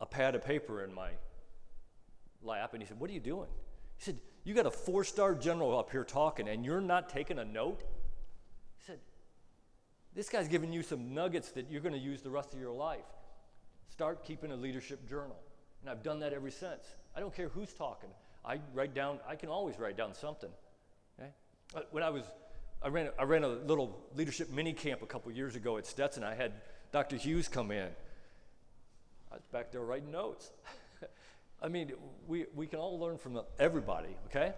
a pad of paper in my lap, and he said, "What are you doing?" He said, "You got a 4-star general up here talking, and you're not taking a note?" He said, "This guy's giving you some nuggets that you're going to use the rest of your life. Start keeping a leadership journal." And I've done that ever since. I don't care who's talking. I can always write down something. Okay? When I ran a little leadership mini camp a couple years ago at Stetson. I had Dr. Hughes come in. I was back there writing notes. I mean, we can all learn from everybody, okay?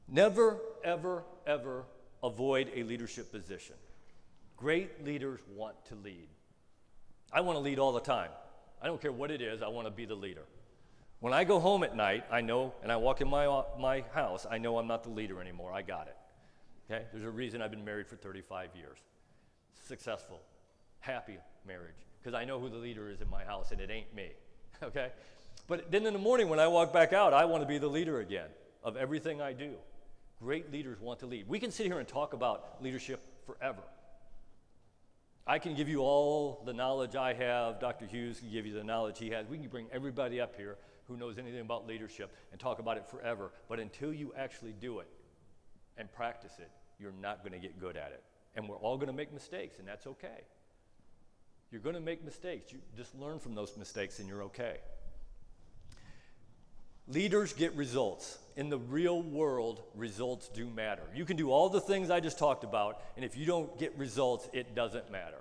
Never, ever, ever avoid a leadership position. Great leaders want to lead. I want to lead all the time. I don't care what it is, I want to be the leader. When I go home at night, I know, and I walk in my house, I know I'm not the leader anymore. I got it. Okay? There's a reason I've been married for 35 years. Successful, happy marriage, because I know who the leader is in my house, and it ain't me. Okay? But then in the morning when I walk back out, I want to be the leader again of everything I do. Great leaders want to lead. We can sit here and talk about leadership forever. I can give you all the knowledge I have. Dr. Hughes can give you the knowledge he has. We can bring everybody up here who knows anything about leadership and talk about it forever. But until you actually do it and practice it, you're not going to get good at it. And we're all going to make mistakes, and that's okay. You're going to make mistakes. You just learn from those mistakes, and you're okay. Leaders get results. In the real world, results do matter. You can do all the things I just talked about, and if you don't get results, it doesn't matter.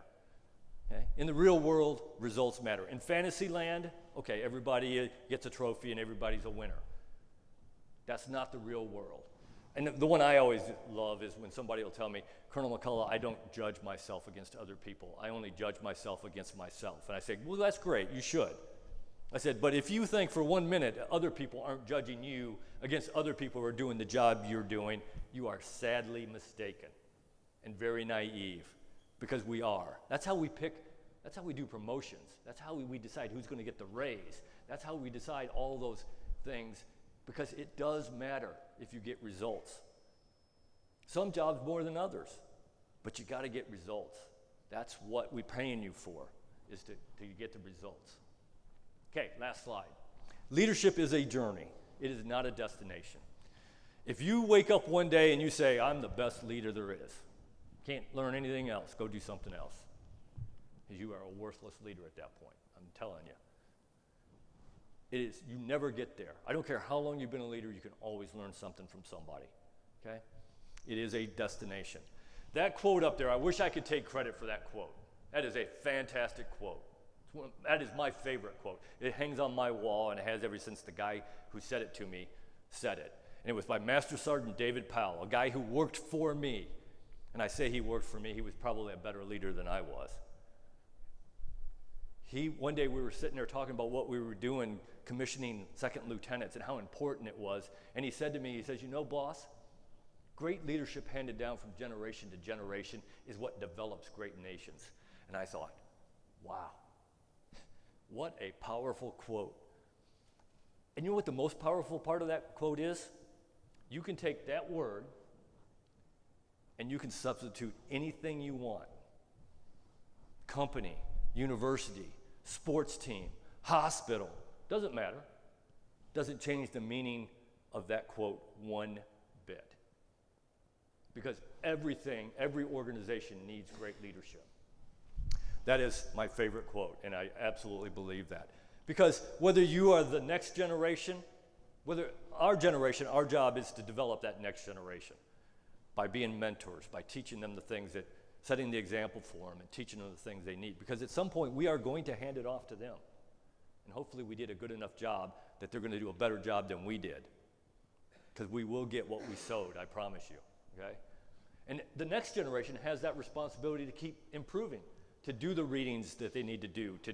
Okay? In the real world, results matter. In fantasy land, okay, everybody gets a trophy and everybody's a winner. That's not the real world. And the one I always love is when somebody will tell me, "Colonel McCullough, I don't judge myself against other people. I only judge myself against myself." And I say, "Well, that's great, you should." I said, "But if you think for 1 minute other people aren't judging you against other people who are doing the job you're doing, you are sadly mistaken and very naive, because we are. That's how we do promotions. That's how we decide who's going to get the raise. That's how we decide all those things, because it does matter if you get results. Some jobs more than others, but you got to get results. That's what we're paying you for, is to get the results." Okay, last slide. Leadership is a journey. It is not a destination. If you wake up one day and you say, "I'm the best leader there is, can't learn anything else, go do something else," because you are a worthless leader at that point. I'm telling you. You never get there. I don't care how long you've been a leader, you can always learn something from somebody. Okay? It is a destination. That quote up there, I wish I could take credit for that quote. That is a fantastic quote. That is my favorite quote. It hangs on my wall, and it has ever since the guy who said it to me said it. And it was by Master Sergeant David Powell, a guy who worked for me. And I say he worked for me, he was probably a better leader than I was. One day we were sitting there talking about what we were doing, commissioning second lieutenants and how important it was. And he said to me, he says, "You know, boss, great leadership handed down from generation to generation is what develops great nations." And I thought, wow. What a powerful quote. And you know what the most powerful part of that quote is? You can take that word and you can substitute anything you want. Company, university, sports team, hospital, doesn't matter. Doesn't change the meaning of that quote one bit. Because every organization needs great leadership. That is my favorite quote, and I absolutely believe that. Because whether you are the next generation, whether our generation, our job is to develop that next generation by being mentors, by teaching them the things setting the example for them and teaching them the things they need. Because at some point, we are going to hand it off to them. And hopefully we did a good enough job that they're going to do a better job than we did. Because we will get what we sowed, I promise you, okay? And the next generation has that responsibility to keep improving, to do the readings that they need to do, to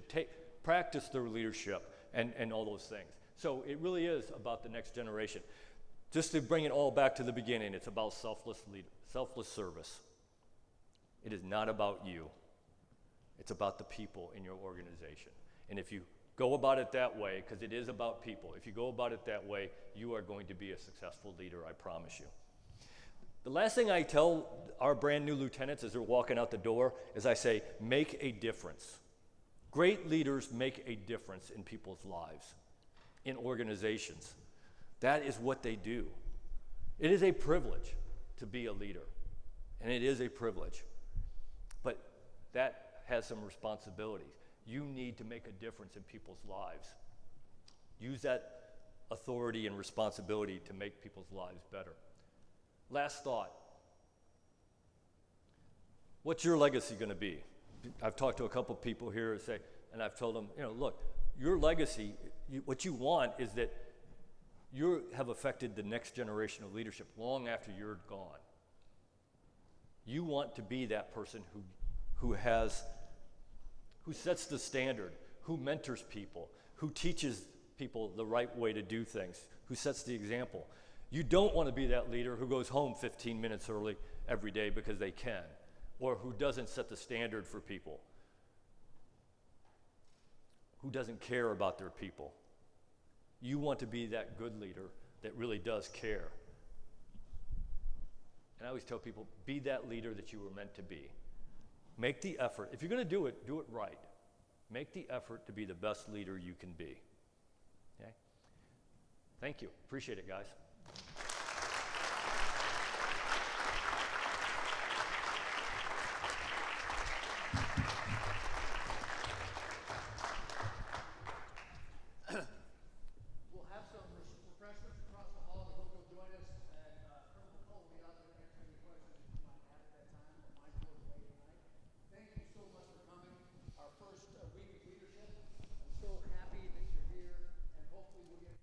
practice their leadership and all those things. So it really is about the next generation. Just to bring it all back to the beginning, it's about selfless service. It is not about you. It's about the people in your organization. And if you go about it that way, because it is about people, if you go about it that way, you are going to be a successful leader, I promise you. The last thing I tell our brand new lieutenants as they're walking out the door is I say, make a difference. Great leaders make a difference in people's lives. in organizations. That is what they do. It is a privilege to be a leader, and it is a privilege. But that has some responsibilities. You need to make a difference in people's lives. Use that authority and responsibility to make people's lives better. Last thought. What's your legacy going to be? I've talked to a couple people here and say, and I've told them, look, your legacy, what you want is that you have affected the next generation of leadership long after you're gone. You want to be that person who sets the standard, who mentors people, who teaches people the right way to do things, who sets the example. You don't want to be that leader who goes home 15 minutes early every day because they can, or who doesn't set the standard for people, who doesn't care about their people. You want to be that good leader that really does care. And I always tell people, be that leader that you were meant to be. Make the effort. If you're going to do it right. Make the effort to be the best leader you can be. Okay? Thank you. Appreciate it, guys. We'll have some refreshments across the hall. They'll go join us, and Colonel McColloch will be out there to answer any questions you might have at that time. But mine goes away tonight. Thank you so much for coming. Our first week of leadership. I'm so happy that you're here, and hopefully we'll get.